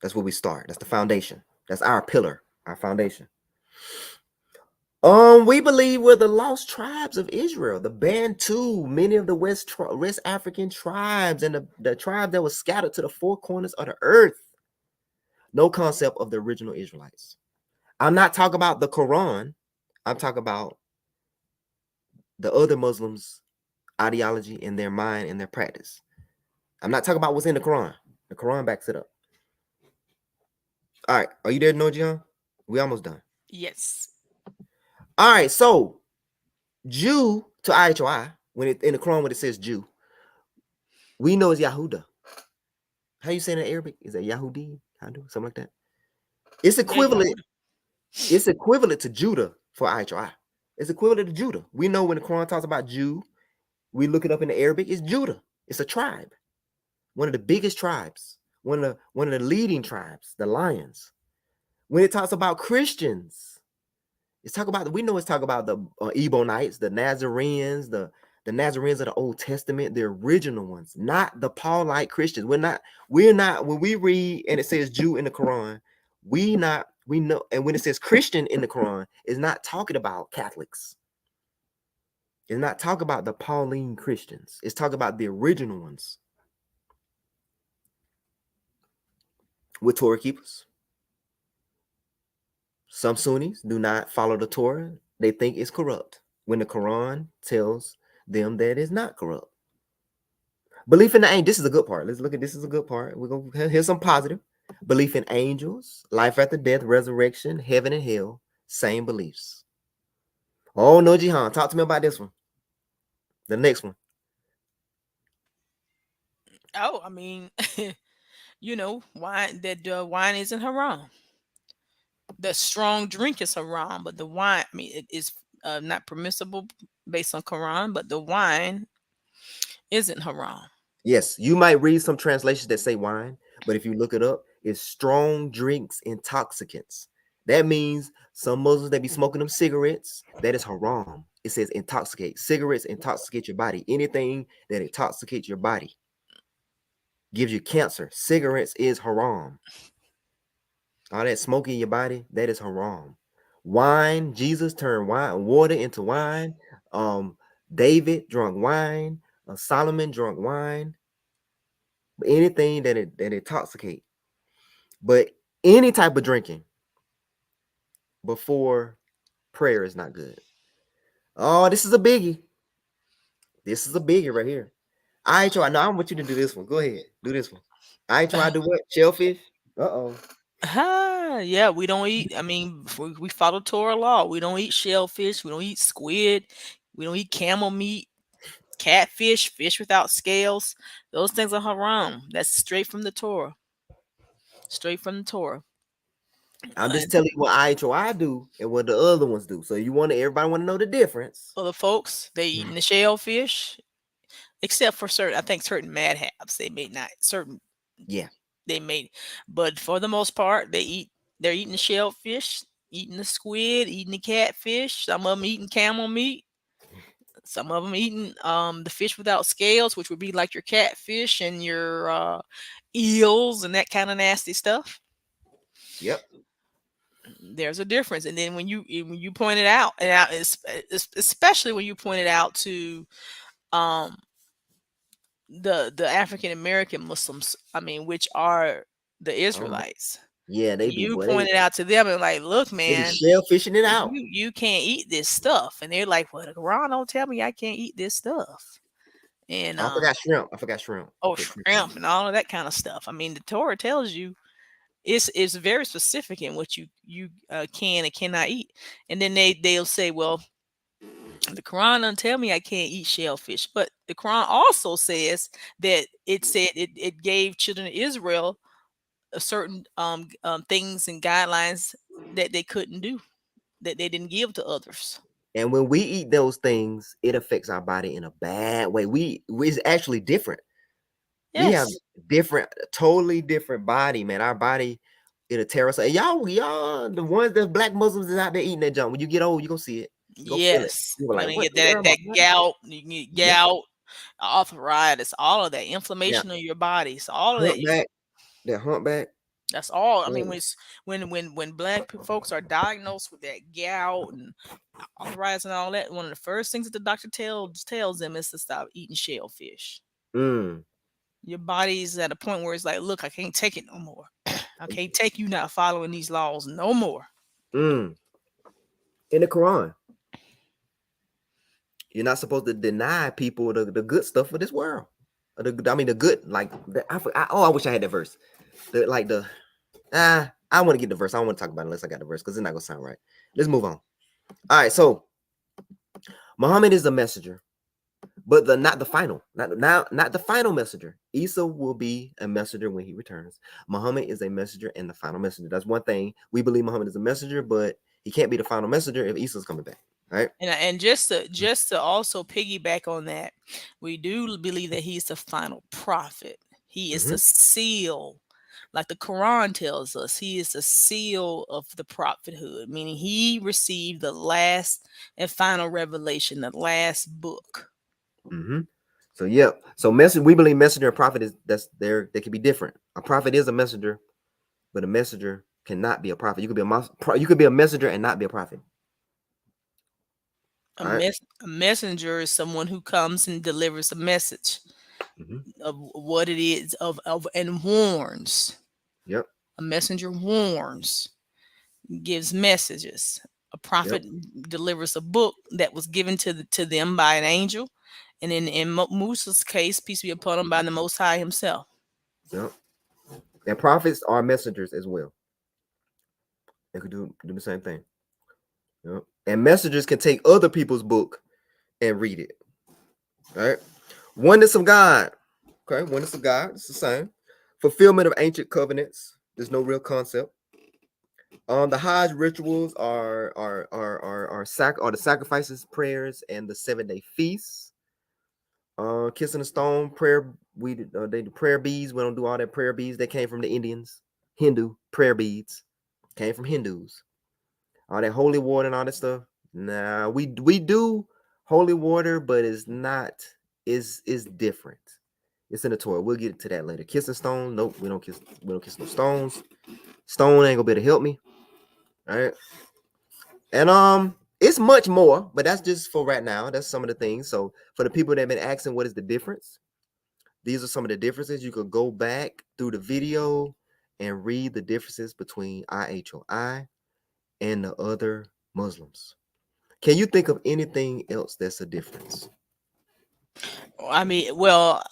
That's where we start. That's the foundation. That's our pillar, our foundation. We believe we're the lost tribes of Israel, the Bantu, many of the West African tribes, and the tribe that was scattered to the four corners of the earth. No concept of the original Israelites. I'm not talking about the Quran. I'm talking about the other Muslims' ideology in their mind and their practice. I'm not talking about what's in the Quran. The Quran backs it up. All right, are you there, Nojian? We almost done. Yes. All right, so Jew to IHOI, when it in the Quran when it says Jew, we know it's Yahuda. How you say it in Arabic? Is that Yahudi? Something like that. It's Yeah, equivalent. Yehuda. It's equivalent to Judah for IHOI. It's equivalent to Judah. We know when the Quran talks about Jew, we look it up in the Arabic. It's Judah. It's a tribe, one of the biggest tribes, one of the leading tribes, the lions. When it talks about Christians, we know it's talk about the Ebonites, the Nazarenes, the Nazarenes of the Old Testament, the original ones, not the Paulite Christians. We're not when we read and it says Jew in the Quran, we know, and when it says Christian in the Quran, it's not talking about Catholics. It's not talking about the Pauline Christians. It's talking about the original ones with Torah keepers. Some Sunnis do not follow the Torah. They think it's corrupt when the Quran tells them that it's not corrupt. Belief in the angel. This is a good part. Let's look at this. Is a good part. We're gonna hear some positive. Belief in angels, life after death, resurrection, heaven and hell. Same beliefs. Oh no, Jihan. Talk to me about this one. The next one. Oh, I mean, wine isn't haram. The strong drink is haram, but the wine, I mean, it is not permissible based on Quran, but the wine isn't haram. Yes, you might read some translations that say wine, but if you look it up, it's strong drinks, intoxicants. That means some Muslims that be smoking them cigarettes, that is haram. It says intoxicate. Cigarettes intoxicate your body. Anything that intoxicates your body gives you cancer. Cigarettes is haram. All that smoke in your body, that is haram. Wine, Jesus turned wine, water into wine. Um, David drunk wine. Solomon drunk wine. Anything that intoxicate. But any type of drinking before prayer is not good. Oh, this is a biggie. This is a biggie right here. I try. No, I want you to do this one. Go ahead, do this one. I try to do what? Shellfish. Uh-oh. Yeah, we don't eat. I mean, we follow Torah law. We don't eat shellfish. We don't eat squid. We don't eat camel meat, catfish, fish without scales. Those things are haram. That's straight from the Torah. Straight from the Torah. I'm just And telling you what I do and what the other ones do. So you want to everybody want to know the difference. other folks, they eating the shellfish, except for certain. I think certain madhabs they may not. Certain Yeah. they may, but for the most part, they eat. They're eating the shellfish, eating the squid, eating the catfish. Some of them eating camel meat. Some of them eating the fish without scales, which would be like your catfish and your eels and that kind of nasty stuff. Yep. There's a difference. And then when you point it out, and especially when you point it out to um, the African American Muslims, I mean, which are the Um. Israelites, Yeah, they be you boy. point it out to them and like, look, They be man, shellfishing it out. you can't eat this stuff, and they're like, well, the Quran don't tell me I can't eat this stuff, and I forgot shrimp. I forgot shrimp. I oh, put shrimp in shrimp and all of that kind of stuff. I mean, the Torah tells you it's very specific in what you can and cannot eat. And then they'll say, well, the Quran doesn't tell me I can't eat shellfish, but the Quran also says that it said it gave children of Israel a certain things and guidelines that they couldn't do, that they didn't give to others. And when we eat those things, it affects our body in a bad way. It's actually different. We have Yes. different, totally different body, man. Our body, it'll tear us. Y'all, the ones that black Muslims is out there eating that junk. When you get old, you gonna see it. You gonna feel it. Yes. You You're like, gonna what get the world, my that body? gout, you can get Yep. gout, arthritis, all of that Yeah. inflammation of your body. So all of that. Humpback. That humpback. That's all. I mean, Yeah. when black folks are diagnosed with that gout and arthritis and all that, one of the first things that the doctor tells them is to stop eating shellfish. Mm. Your body's at a point where it's like, look, I can't take it no more. I can't take you not following these laws no more. Mm. In the Quran, you're not supposed to deny people the good stuff of this world. I mean, the good, like, I wish I had that verse. I want to get the verse. I don't want to talk about it unless I got the verse because it's not going to sound right. Let's move on. All right. So, Muhammad is a messenger, but not the final, not the final messenger. Isa will be a messenger when he returns. Muhammad is a messenger and the final messenger. That's one thing. We believe Muhammad is a messenger, but he can't be the final messenger if Isa's coming back. Right? And just to also piggyback on that, we do believe that he's the final prophet. He is the Mm-hmm. seal, like the Quran tells us. He is the seal of the prophethood, meaning he received the last and final revelation, the last book. Mm-hmm. So yeah. So we believe messenger and prophet is that's there. They can be different. A prophet is a messenger, but a messenger cannot be a prophet. You could be a messenger and not be a prophet. All right. A messenger is someone who comes and delivers a message Mm-hmm. of what it is of and warns. Yep. A messenger warns, gives messages. A Yep. prophet delivers a book that was given to them by an angel, and in Musa's case, peace be upon him, by the Most High Himself. Yep. And prophets are messengers as well. They could do the same thing. Yep. And messengers can take other people's book and read it. All right. Oneness of God. Okay. Oneness of God. It's the same. Fulfillment of ancient covenants. There's no real concept. The Hajj rituals are the sacrifices, prayers, and the 7-day feasts. Kissing the stone, prayer. They do prayer beads. We don't do all that prayer beads. They came from the Indians. Hindu prayer beads came from Hindus. All that holy water and all that stuff. Nah, we do holy water, but it's not. Is different. It's in the Torah. We'll get to that later. Kissing stone. Nope, we don't kiss. We don't kiss no stones. Stone ain't gonna be able to help me. All right. And it's much more, but that's just for right now. That's some of the things. So for the people that have been asking, what is the difference? These are some of the differences. You could go back through the video and read the differences between IHOI and the other Muslims. Can you think of anything else that's a difference? I mean, well,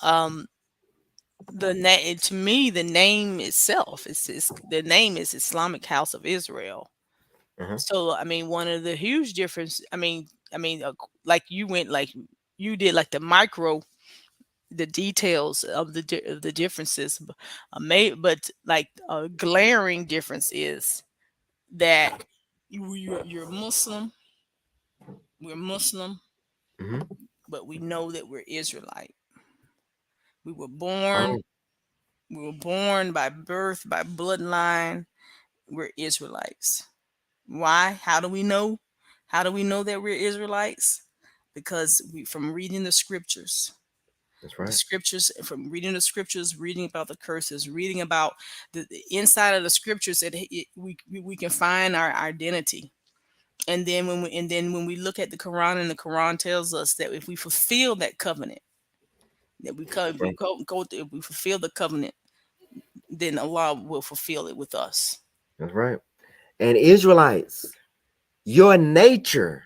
the name to me, the name itself is the name is Islamic House of Israel. Uh-huh. So I mean, one of the huge difference. Like you went like you did like the micro, the details of of the differences, but like a glaring difference is that you're Muslim, we're Muslim, Mm-hmm. but we know that we're Israelite. We were born, Oh, we were born by birth, by bloodline. We're Israelites. Why? How do we know? How do we know that we're Israelites? Because we from reading the scriptures. that's The right. scriptures from reading the scriptures, reading about the curses, reading about the inside of the scriptures that we can find our identity. And then when we look at the Quran, and the Quran tells us that if we fulfill that covenant, that That's right. if we fulfill the covenant, then Allah will fulfill it with us. That's right. And Israelites, your nature,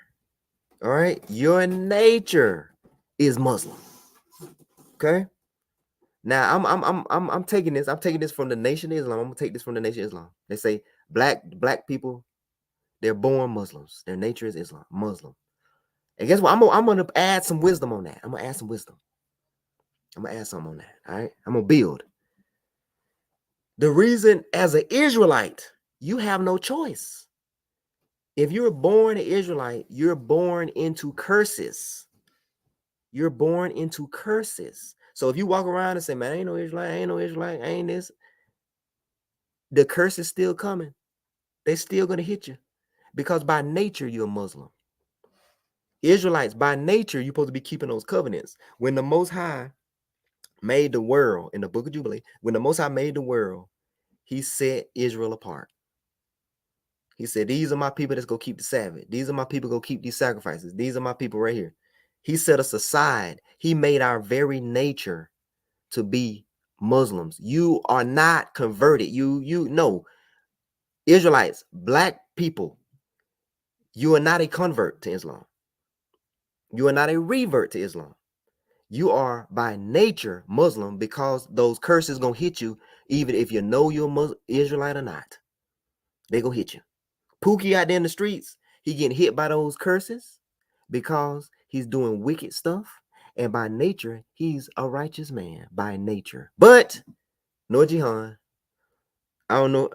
all right, your nature is Muslim. Okay. Now I'm taking this. I'm taking this from the Nation of Islam. I'm gonna take this from the Nation of Islam. They say black people, they're born Muslims. Their nature is Islam, Muslim. And guess what? I'm gonna add some wisdom on that. I'm gonna add some wisdom. I'm gonna add something on that. All right. I'm gonna build. The reason, as an Israelite, you have no choice. If you're born an Israelite, you're born into curses. You're born into curses. So if you walk around and say, "Man, I ain't no Israelite, I ain't no Israelite, I ain't this," the curse is still coming. They're still gonna hit you because by nature you're a Muslim. Israelites, by nature, you're supposed to be keeping those covenants. When the Most High made the world in the Book of Jubilee, when the Most High made the world, He set Israel apart. He said, "These are my people that's gonna keep the Sabbath. These are my people gonna keep these sacrifices. These are my people right here." He set us aside. He made our very nature to be Muslims. You are not converted. You know, Israelites, black people, you are not a convert to Islam. You are not a revert to Islam. You are by nature Muslim because those curses gonna hit you, even if you know you're Israelite or not. They gonna hit you. Pookie out there in the streets, he getting hit by those curses because he's doing wicked stuff. And by nature, he's a righteous man by nature. But no Jihan, I don't know.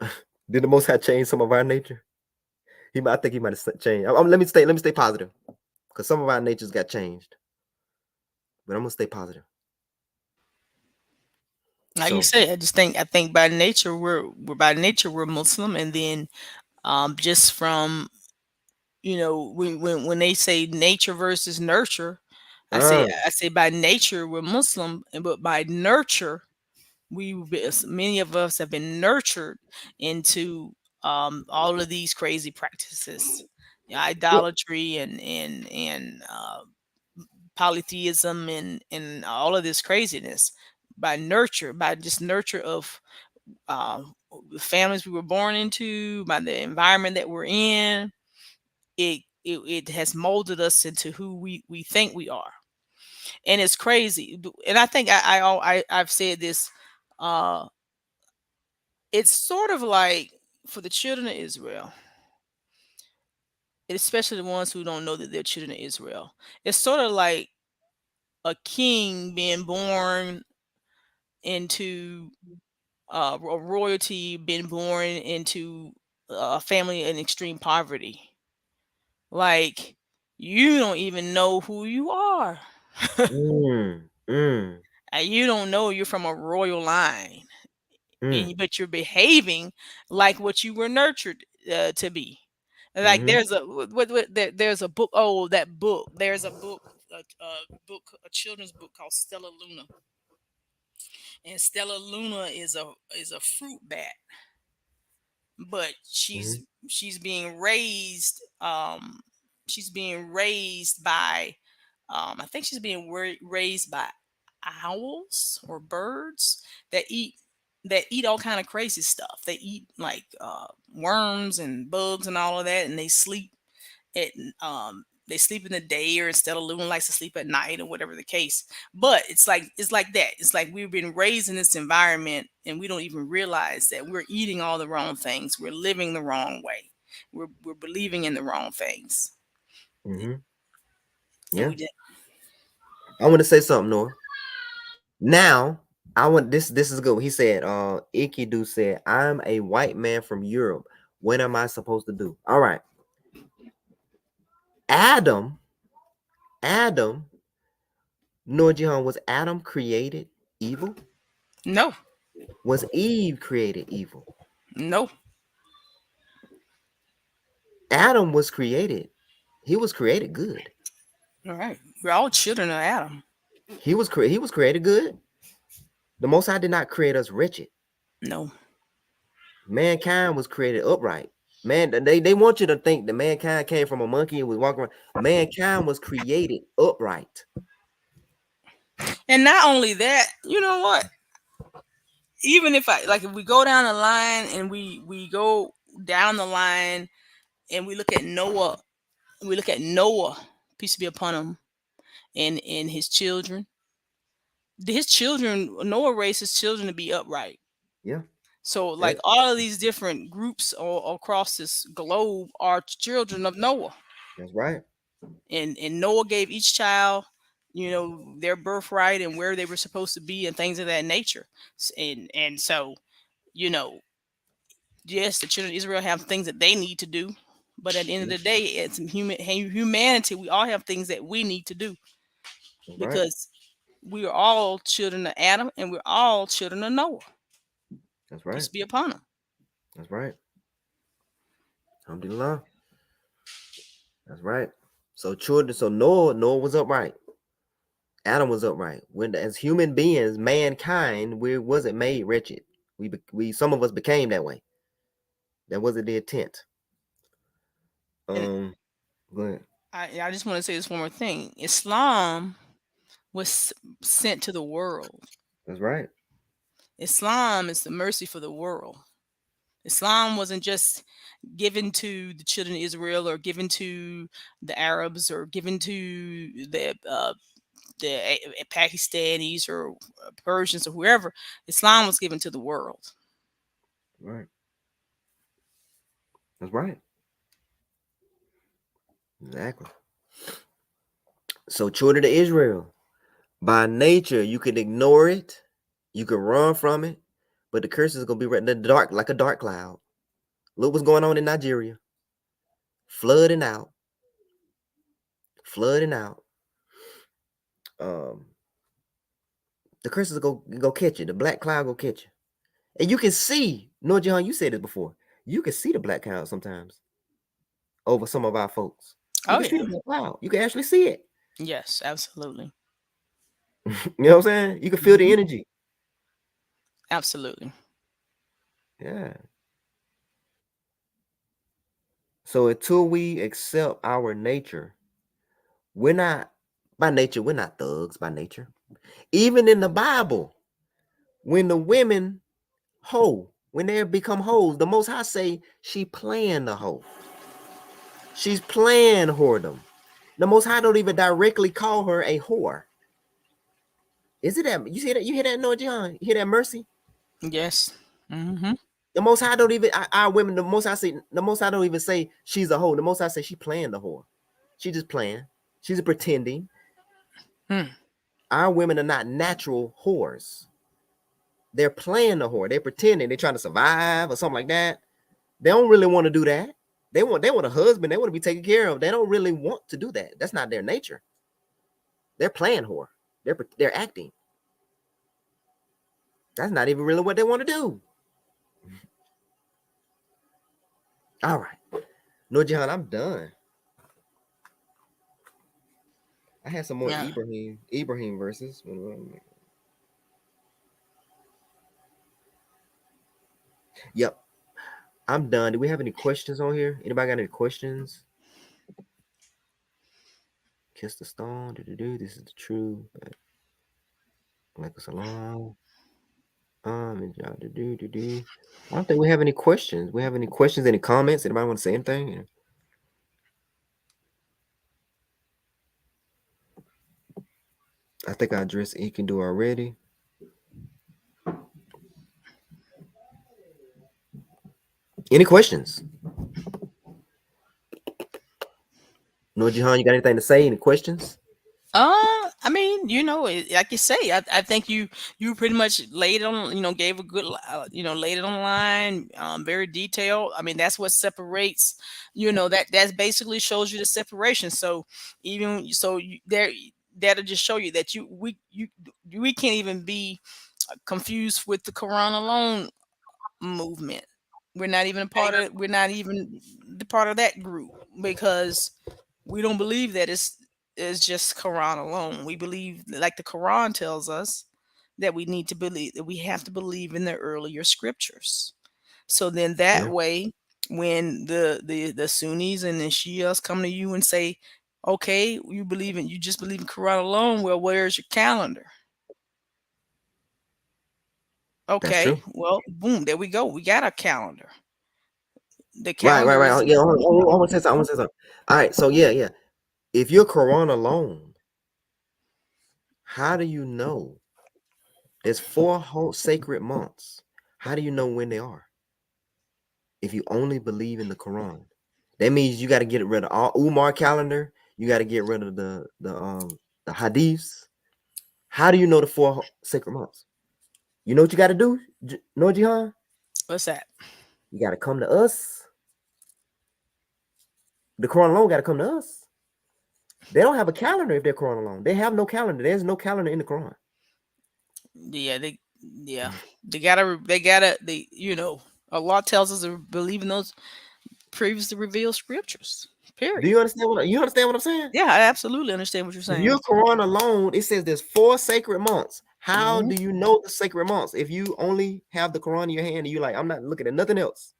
Did the Most High change some of our nature? I think he might have changed. Let me stay positive because some of our natures got changed. But I'm gonna stay positive. Like you So, said, I think by nature we're Muslim, and then just from when they say nature versus nurture, uh, I say by nature we're Muslim, but by nurture many of us have been nurtured into all of these crazy practices, well, idolatry and polytheism and all of this craziness by nurture, by just nurture of uh, the families we were born into, by the environment that we're in. It has molded us into who we think we are, and it's crazy. And I think I've said this. Uh, it's sort of like for the children of Israel, especially the ones who don't know that they're children of Israel. It's sort of like a king being born into a royalty, being born into a family in extreme poverty. Like you don't even know who you are. mm, Mm. And you don't know you're from a royal line, Mm. but you're behaving like what you were nurtured to be. Like Mm-hmm. there's a there's a book. Oh, that book. There's a book, a children's book called Stella Luna, and Stella Luna is a fruit bat, but Mm-hmm. she's being raised. She's being raised by I think she's being raised by owls or birds that eat that eat all kind of crazy stuff. They eat like worms and bugs and all of that, and at they sleep in the day, or instead of Luna likes to sleep at night, or whatever the case. But it's like that. It's like we've been raised in this environment, and we don't even realize that we're eating all the wrong things. We're living the wrong way. We're believing in the wrong things, Mm-hmm. and Yeah. we did. I want to say something, Noah. Now, I want this is good. He said, Ikidu said, I'm a white man from Europe. What am I supposed to do? All right. Adam, Adam, Noah Jihan, was Adam created evil? No, Was Eve created evil? no. Adam was created. He was created good. All right, we're all children of Adam. He was created good. The Most High did not create us wretched. No, Mankind was created upright. Man, they want you to think that mankind came from a monkey and was walking around. Mankind was created upright. and not only that, you know what? Even if we go down the line and we go down the line and we look at Noah, peace be upon him, and his children. His children, Noah raised his children to be upright. Yeah, So, like that, all of these different groups all across this globe are children of Noah, that's right. and Noah gave each child, their birthright and where they were supposed to be and things of that nature. And so, you know, yes, the children of Israel have things that they need to do, but at the end of Yeah, the day, it's humanity. We all have things that we need to do that's right. because we are all children of Adam and we're all children of Noah. That's Peace right. be upon him. That's right. Alhamdulillah. That's right. So children, so Noah was upright. Adam was upright. When as human beings, mankind, we wasn't made wretched. We some of us became that way. That wasn't the intent. And Um, go ahead. I just want to say this one more thing. Islam was sent to the world. That's right. Islam is the mercy for the world. Islam wasn't just given to the children of Israel or given to the Arabs or given to the Pakistanis or Persians or whoever. Islam was given to the world. Right. That's right. Exactly. So children of Israel, by nature, you can ignore it, you can run from it, but the curse is gonna be right in the dark, like a dark cloud. Look what's going on in Nigeria. Flooding out, flooding out. Um, the curses go catch you. The black cloud go catch you. And you can see, Noah John, you said it before. You can see the black cloud sometimes over some of our folks. You Oh can see yeah. the black cloud. You can actually see it. Yes, absolutely. You know what I'm saying? You can feel the Mhm. energy. Absolutely. Yeah. So until we accept our nature, we're not by nature, we're not thugs by nature. Even in the Bible, when the women when they become hoes, the most high say she playing the hoe. She's playing whoredom. The most high don't even directly call her a whore. Is it that you see that you hear that, Noah John? You hear that mercy? Yes. Hmm. The most high don't even our women, the most high say the most high don't even say she's a hoe. The most high say she playing the whore. She just playing. She's pretending. Hmm. Our women are not natural whores. They're playing the whore. They're pretending. They're trying to survive or something like that. They don't really want to do that. They want a husband. They want to be taken care of. They don't really want to do that. That's not their nature. They're playing whore. They're acting. That's not even really what they want to do. All right, no, John, I'm done. I had some more Yeah. Ibrahim verses. Yep, I'm done. Do we have any questions on here? Anybody got any questions? Kiss the stone. Do. This is the truth. Like a salon. And y'all do. I don't think we have any questions. We have any questions? Any comments? Anybody want to say anything? I think I addressed he can do already. Any questions? No, Jihan, you got anything to say? Any questions? I mean, like you say, I think you pretty much laid it on, gave a good, laid it on the line, very detailed. I mean, that's what separates, that basically shows you the separation. So even so, that'll just show you that we can't even be confused with the Quran alone movement. We're not even the part of that group because we don't believe that it's just Quran alone. We believe, like the Quran tells us, that we have to believe in the earlier scriptures. So then that Yeah, way, when the Sunnis and the Shias come to you and say, okay, you just believe in Quran alone, well, where's your calendar? that's Okay, true. well, boom, there we go. We got our calendar. The Right. calendar Oh, is yeah, I want to say something. I want to say something. All right. So yeah. If you're Quran alone, how do you know? There's 4 whole sacred months. How do you know when they are? If you only believe in the Quran, that means you got to get rid of all Umar calendar. You got to get rid of the hadiths. How do you know the 4 sacred months? You know what you got to do? No, Jihan? what's that? You got to come to us. The Quran alone got to come to us. They don't have a calendar if they're Quran alone. They have no calendar. There's no calendar in the Quran. Yeah, yeah, Allah tells us to believe in those previously revealed scriptures. Do Period. you understand what I'm saying? Yeah, I absolutely understand what you're If saying. you're Quran alone, it says there's 4 sacred months. How Mhm. do you know the sacred months if you only have the Quran in your hand and you like, I'm not looking at nothing else?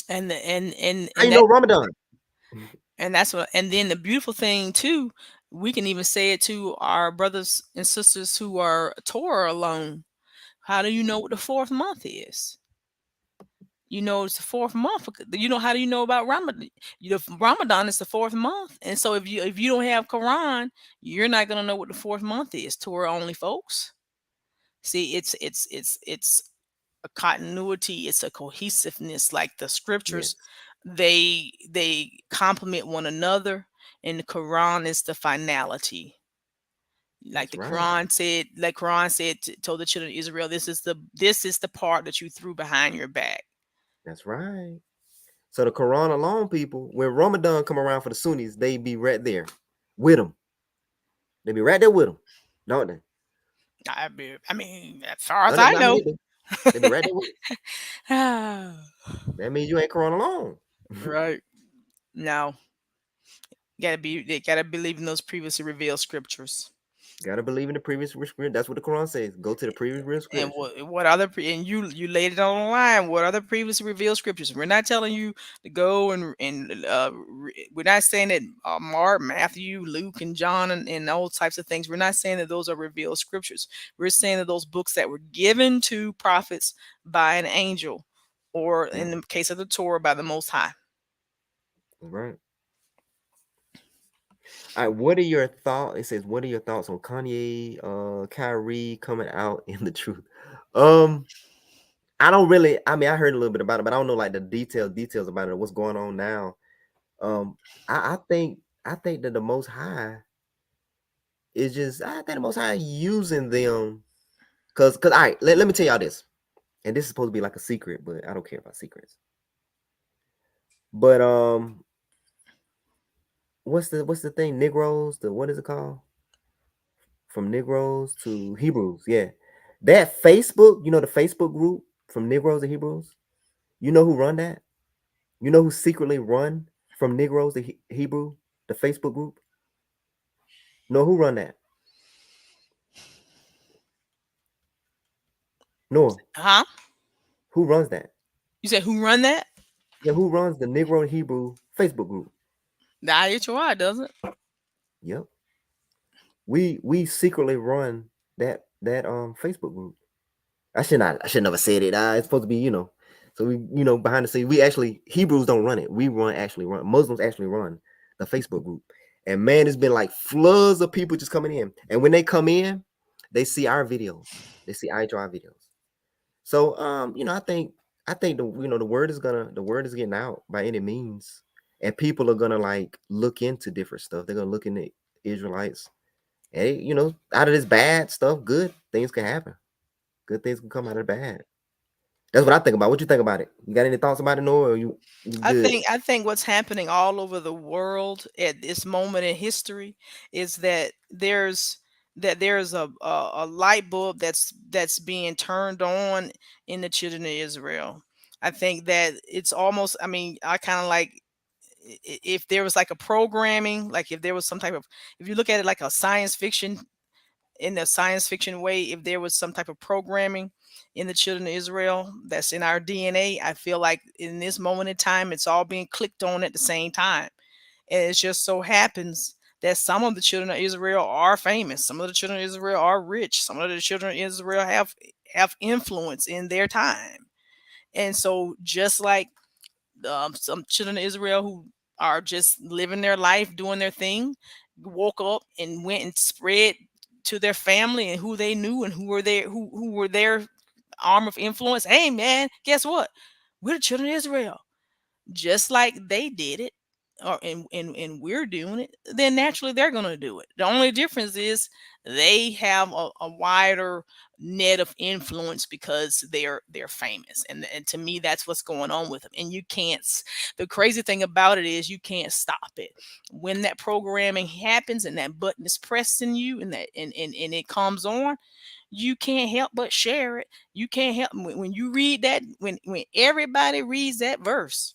And the, How and you that know Ramadan? and that's what and then the beautiful thing too, we can even say it to our brothers and sisters who are Torah alone. How do you know what the fourth month is? You know it's the fourth month. How do you know about Ramadan? Ramadan is the fourth month, and so if you don't have Quran, you're not gonna know what the fourth month is. Torah only folks. See, it's a continuity. It's a cohesiveness. Like the scriptures, Yes, they complement one another, and the Quran is the finality. Like that's right. Quran said, told the children of Israel, this is the part that you threw behind your back. That's right. So the Quran alone, people, when Ramadan come around for the Sunnis, they be right there with them. They be right there with them, don't they? I mean, as far No, as I I mean know. they be right there with 'em. That means you ain't Quran alone. Right. Now, they gotta believe in those previously revealed scriptures. Gotta believe in the previous scripture. That's what the Quran says. Go to the previous And scripture. you laid it on the line. What other previously revealed scriptures? We're not telling you to go we're not saying that Mark, Matthew, Luke, and John and all types of things. We're not saying that those are revealed scriptures. We're saying that those books that were given to prophets by an angel, or Yeah, in the case of the Torah, by the Most High. that's right. All right, what are your thoughts? It says, what are your thoughts on Kanye, Kyrie coming out in the truth? Um, I don't really. I mean, I heard a little bit about it, but I don't know like the details about it. What's going on now? Um, I think that the Most High is just. I think the Most High using them because all right. Let me tell y'all this, and this is supposed to be like a secret, but I don't care about secrets. But what's the thing? Negroes. The what is it called? from Negroes to Hebrews. Yeah, that Facebook, the Facebook group from Negroes to Hebrews. You know who run that? You know who secretly run from Negroes to Hebrew, the Facebook group? Know who run that? No, Huh? who runs that? You said who run that? Yeah, who runs the Negro to Hebrew Facebook group? The IHOI doesn't. Yep, we secretly run that Facebook group. I should never said it. It's supposed to be, so we, behind the scenes, we actually Hebrews don't run it. We run Muslims actually run the Facebook group. And man, it's been like floods of people just coming in. And when they come in, they see our videos. They see IHR videos. So I think the word is getting out by any means. And people are gonna like look into different stuff. They're gonna look into Israelites. And out of this bad stuff, good things can happen. Good things can come out of bad. That's what I think about. What you think about it? You got any thoughts about it, Noah? Or you good? I think what's happening all over the world at this moment in history is that there's a light bulb that's being turned on in the children of Israel. I think that it's almost, I mean, I kind of like, if there was like a programming, like if there was some type of, if you look at it like a science fiction, in the science fiction way, if there was some type of programming in the children of Israel that's in our DNA, I feel like in this moment in time, it's all being clicked on at the same time. And it just so happens that some of the children of Israel are famous, some of the children of Israel are rich, some of the children of Israel have influence in their time. And so just like some children of Israel who are just living their life, doing their thing, woke up and went and spread to their family and who they knew and who were their arm of influence. Hey man, guess what? We're the children of Israel, just like they did it, or and we're doing it, then naturally they're going to do it. The only difference is they have a wider net of influence because they're famous, and to me that's what's going on with them. And you can't the crazy thing about it is you can't stop it. When that programming happens and that button is pressed in you, and it comes on, you can't help but share it. You can't help when you read that, when everybody reads that verse,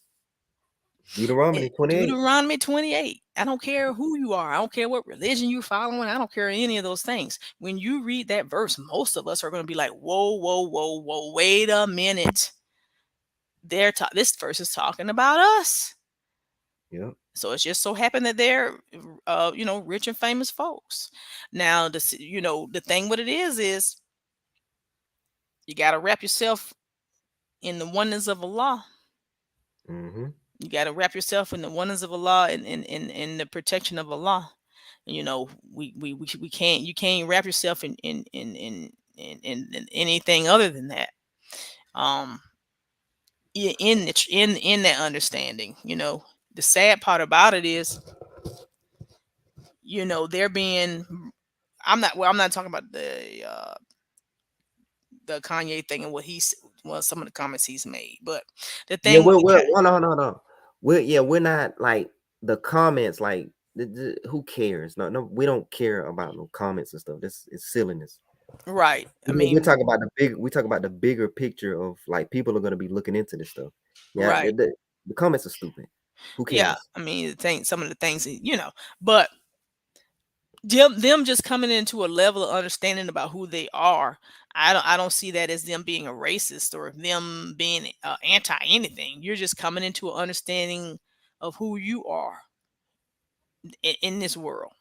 Deuteronomy 28. Deuteronomy 28. I don't care who you are. I don't care what religion you're following. I don't care any of those things. When you read that verse, most of us are going to be like, whoa, whoa, whoa, whoa, wait a minute. This verse is talking about us. Yep. So it's just so happened that they're, rich and famous folks. Now, the thing what it is you got to wrap yourself in the oneness of Allah. Mm-hmm. You got to wrap yourself in the oneness of Allah, and the protection of Allah. You know, we can't, you can't wrap yourself in anything other than that. Um, in that understanding, the sad part about it is, they're being. I'm not talking about the Kanye thing and what he's, well, some of the comments he's made, but the Yeah, thing with the well, no, no, no. We're not like the comments. Like, who cares? No, no, we don't care about no comments and stuff. This is silliness. right. I We mean, talk about the big. We talk about the bigger picture of like people are going to be looking into this stuff. Yeah, right. the comments are stupid. Who Yeah, cares? I mean, some of the things, but them just coming into a level of understanding about who they are. I don't see that as them being a racist or them being anti anything. You're just coming into an understanding of who you are in this world.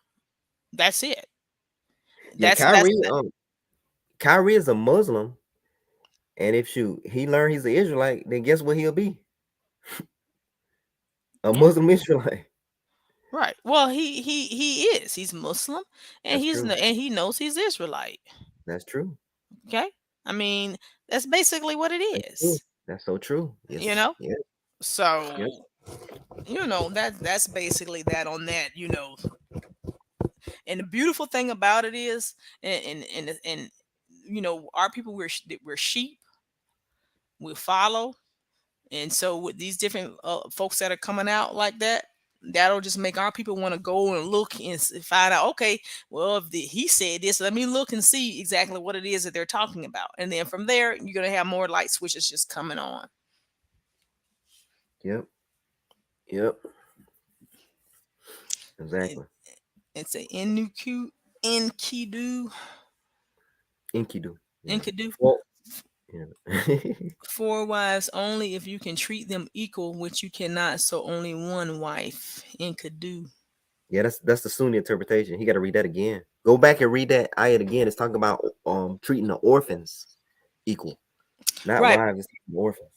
That's it. Yeah, That's Kyrie is a Muslim, and if he learned he's an Israelite, then guess what he'll be? A yeah, Muslim Israelite. right. Well, he is. He's Muslim, and That's true. and he knows he's Israelite. That's true. Okay, I mean, that's basically what it That's true. is. That's so true. You Yes. know. Yes. Yes. So that's basically that on that. And the beautiful thing about it is, and our people, we're sheep. We follow, and so with these different folks that are coming out like that, That'll just make our people want to go and look and find out. Okay, well, if he said this, let me look and see exactly what it is that they're talking about, and then from there, you're gonna have more light switches just coming on. Yep. Yep. It, Exactly. it's a Enkidu, Enkidu. Yeah. Enkidu. Well, yeah. Four wives only if you can treat them equal, which you cannot, so only one wife. Enkidu. Yeah, that's the Sunni interpretation. He got to read that again. Go back and read that ayat again. It's talking about treating the orphans equal, not Right. wives, it's orphans.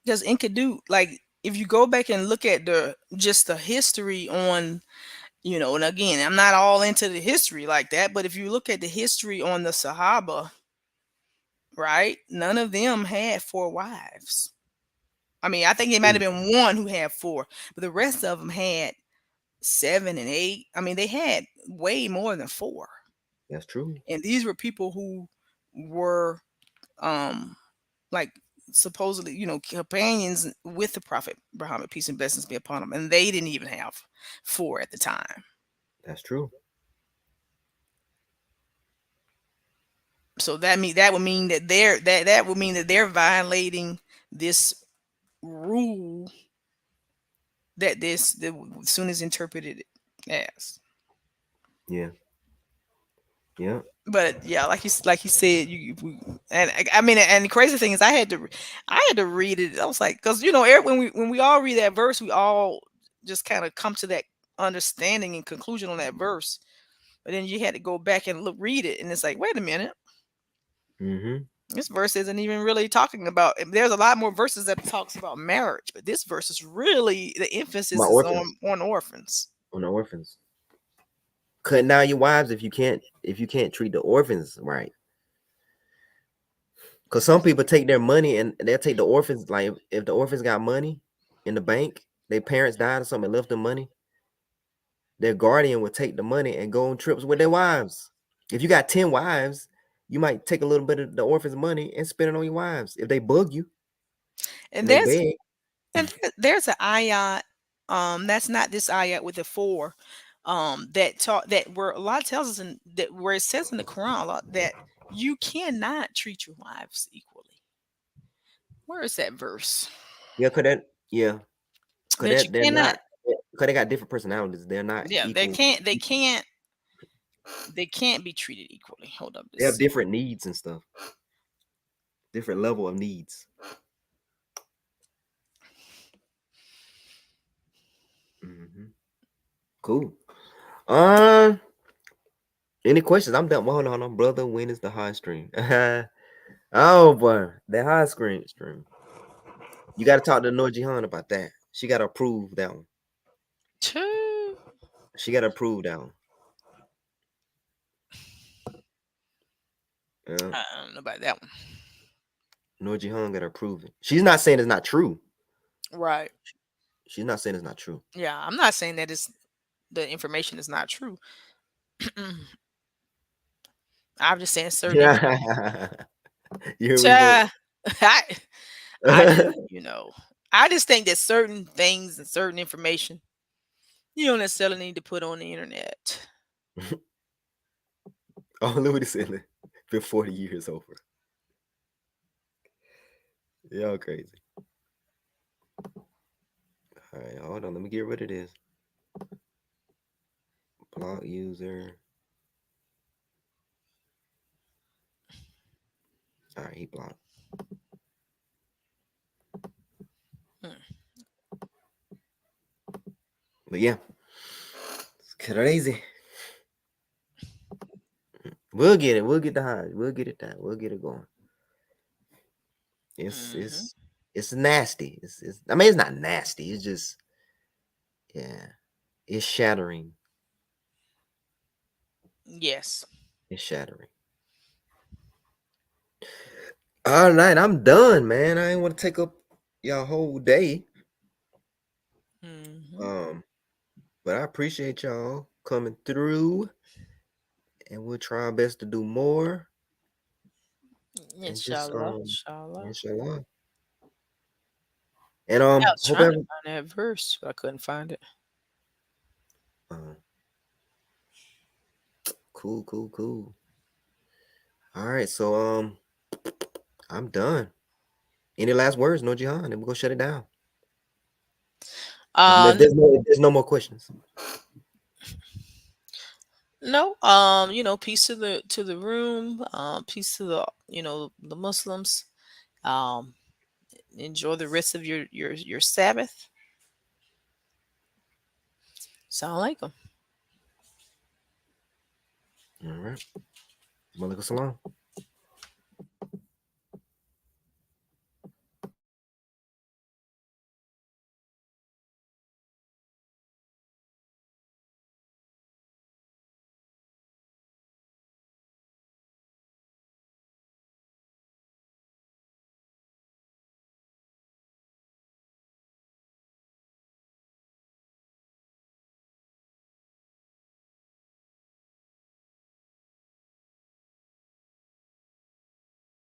Because Enkidu, like, if you go back and look at the just the history on, and again, I'm not all into the history like that, but if you look at the history on the Sahaba, right, none of them had four wives. I mean, I think it might have True. been one who had four, but the rest of them had seven and eight. I mean, they had way more than four. That's true. And these were people who were um like supposedly, companions with the Prophet Muhammad, peace and blessings be upon him, and they didn't even have four at the time. That's true. So that would mean that they're violating this rule that this the soon as interpreted as. Yeah. Yeah. But yeah, like you said, and I mean, and the crazy thing is, I had to read it. I was like, because when we all read that verse, we all just kind of come to that understanding and conclusion on that verse. But then you had to go back and read it, and it's like, wait a minute, Mm-hmm. this verse isn't even really talking about. There's a lot more verses that talks about marriage, but this verse is really the My emphasis is on orphans. orphans. On the orphans. Cutting down your wives if you can't treat the orphans right. Cause some people take their money and they'll take the orphans. Like if the orphans got money in the bank, their parents died or something and left them money, their guardian would take the money and go on trips with their wives. If you got 10 wives, you might take a little bit of the orphans' money and spend it on your wives. If they bug you And and they there's beg, there's an ayat, that's not this ayat with the four, that taught that where Allah tells us in that where it says in the Quran a lot that you cannot treat your wives equally. Where is that verse? yeah, could that, yeah, could That you that, they're not, cannot. because they got different personalities. They're not Yeah, they equal. can't. They can't be treated equally. Hold up, They have this. different needs and stuff, different level of needs. Hmm. Cool. Um, any questions? I'm done. Well, hold on, brother. When is the high stream? Oh boy, the high screen stream. You got to talk to Noor Jihan about that. She got to approve that one. Two. She got to approve that one. Yeah, I don't know about that one. Noor Jihan got to approve it. She's not saying it's not true. Right. She's not saying it's not true. Yeah, I'm not saying that the information is not true. I'm just saying certain information. Yeah, you hear me, bro? Cha, I, I just, I just think that certain things and certain information you don't necessarily need to put on the internet. Oh, look what he said. Been 40 years over. Y'all crazy. All right, hold on. Let me get rid of this. Block user. All right, he blocked. Hmm. But yeah, it's crazy. We'll get it. We'll get the high. We'll get it down. We'll get it going. It's Hmm. it's it's nasty. It's I mean it's not nasty. It's just yeah. It's shattering. Yes. It's shattering. All right, I'm done, man. I ain't want to take up y'all whole day. Hmm. Um, but I appreciate y'all coming through, and we'll try our best to do more. And just Inshallah. Inshallah. inshallah. And Yeah, I was hope trying to every find that verse, but I couldn't find it. Uh, cool, cool, cool. All right, so I'm done. Any last words, no Jihan? Then we're gonna shut it down. Uh, If there's no more questions. no, peace to the room, peace to the the Muslims. Um, enjoy the rest of your Sabbath. Sound like them. All right. Malaikum salam.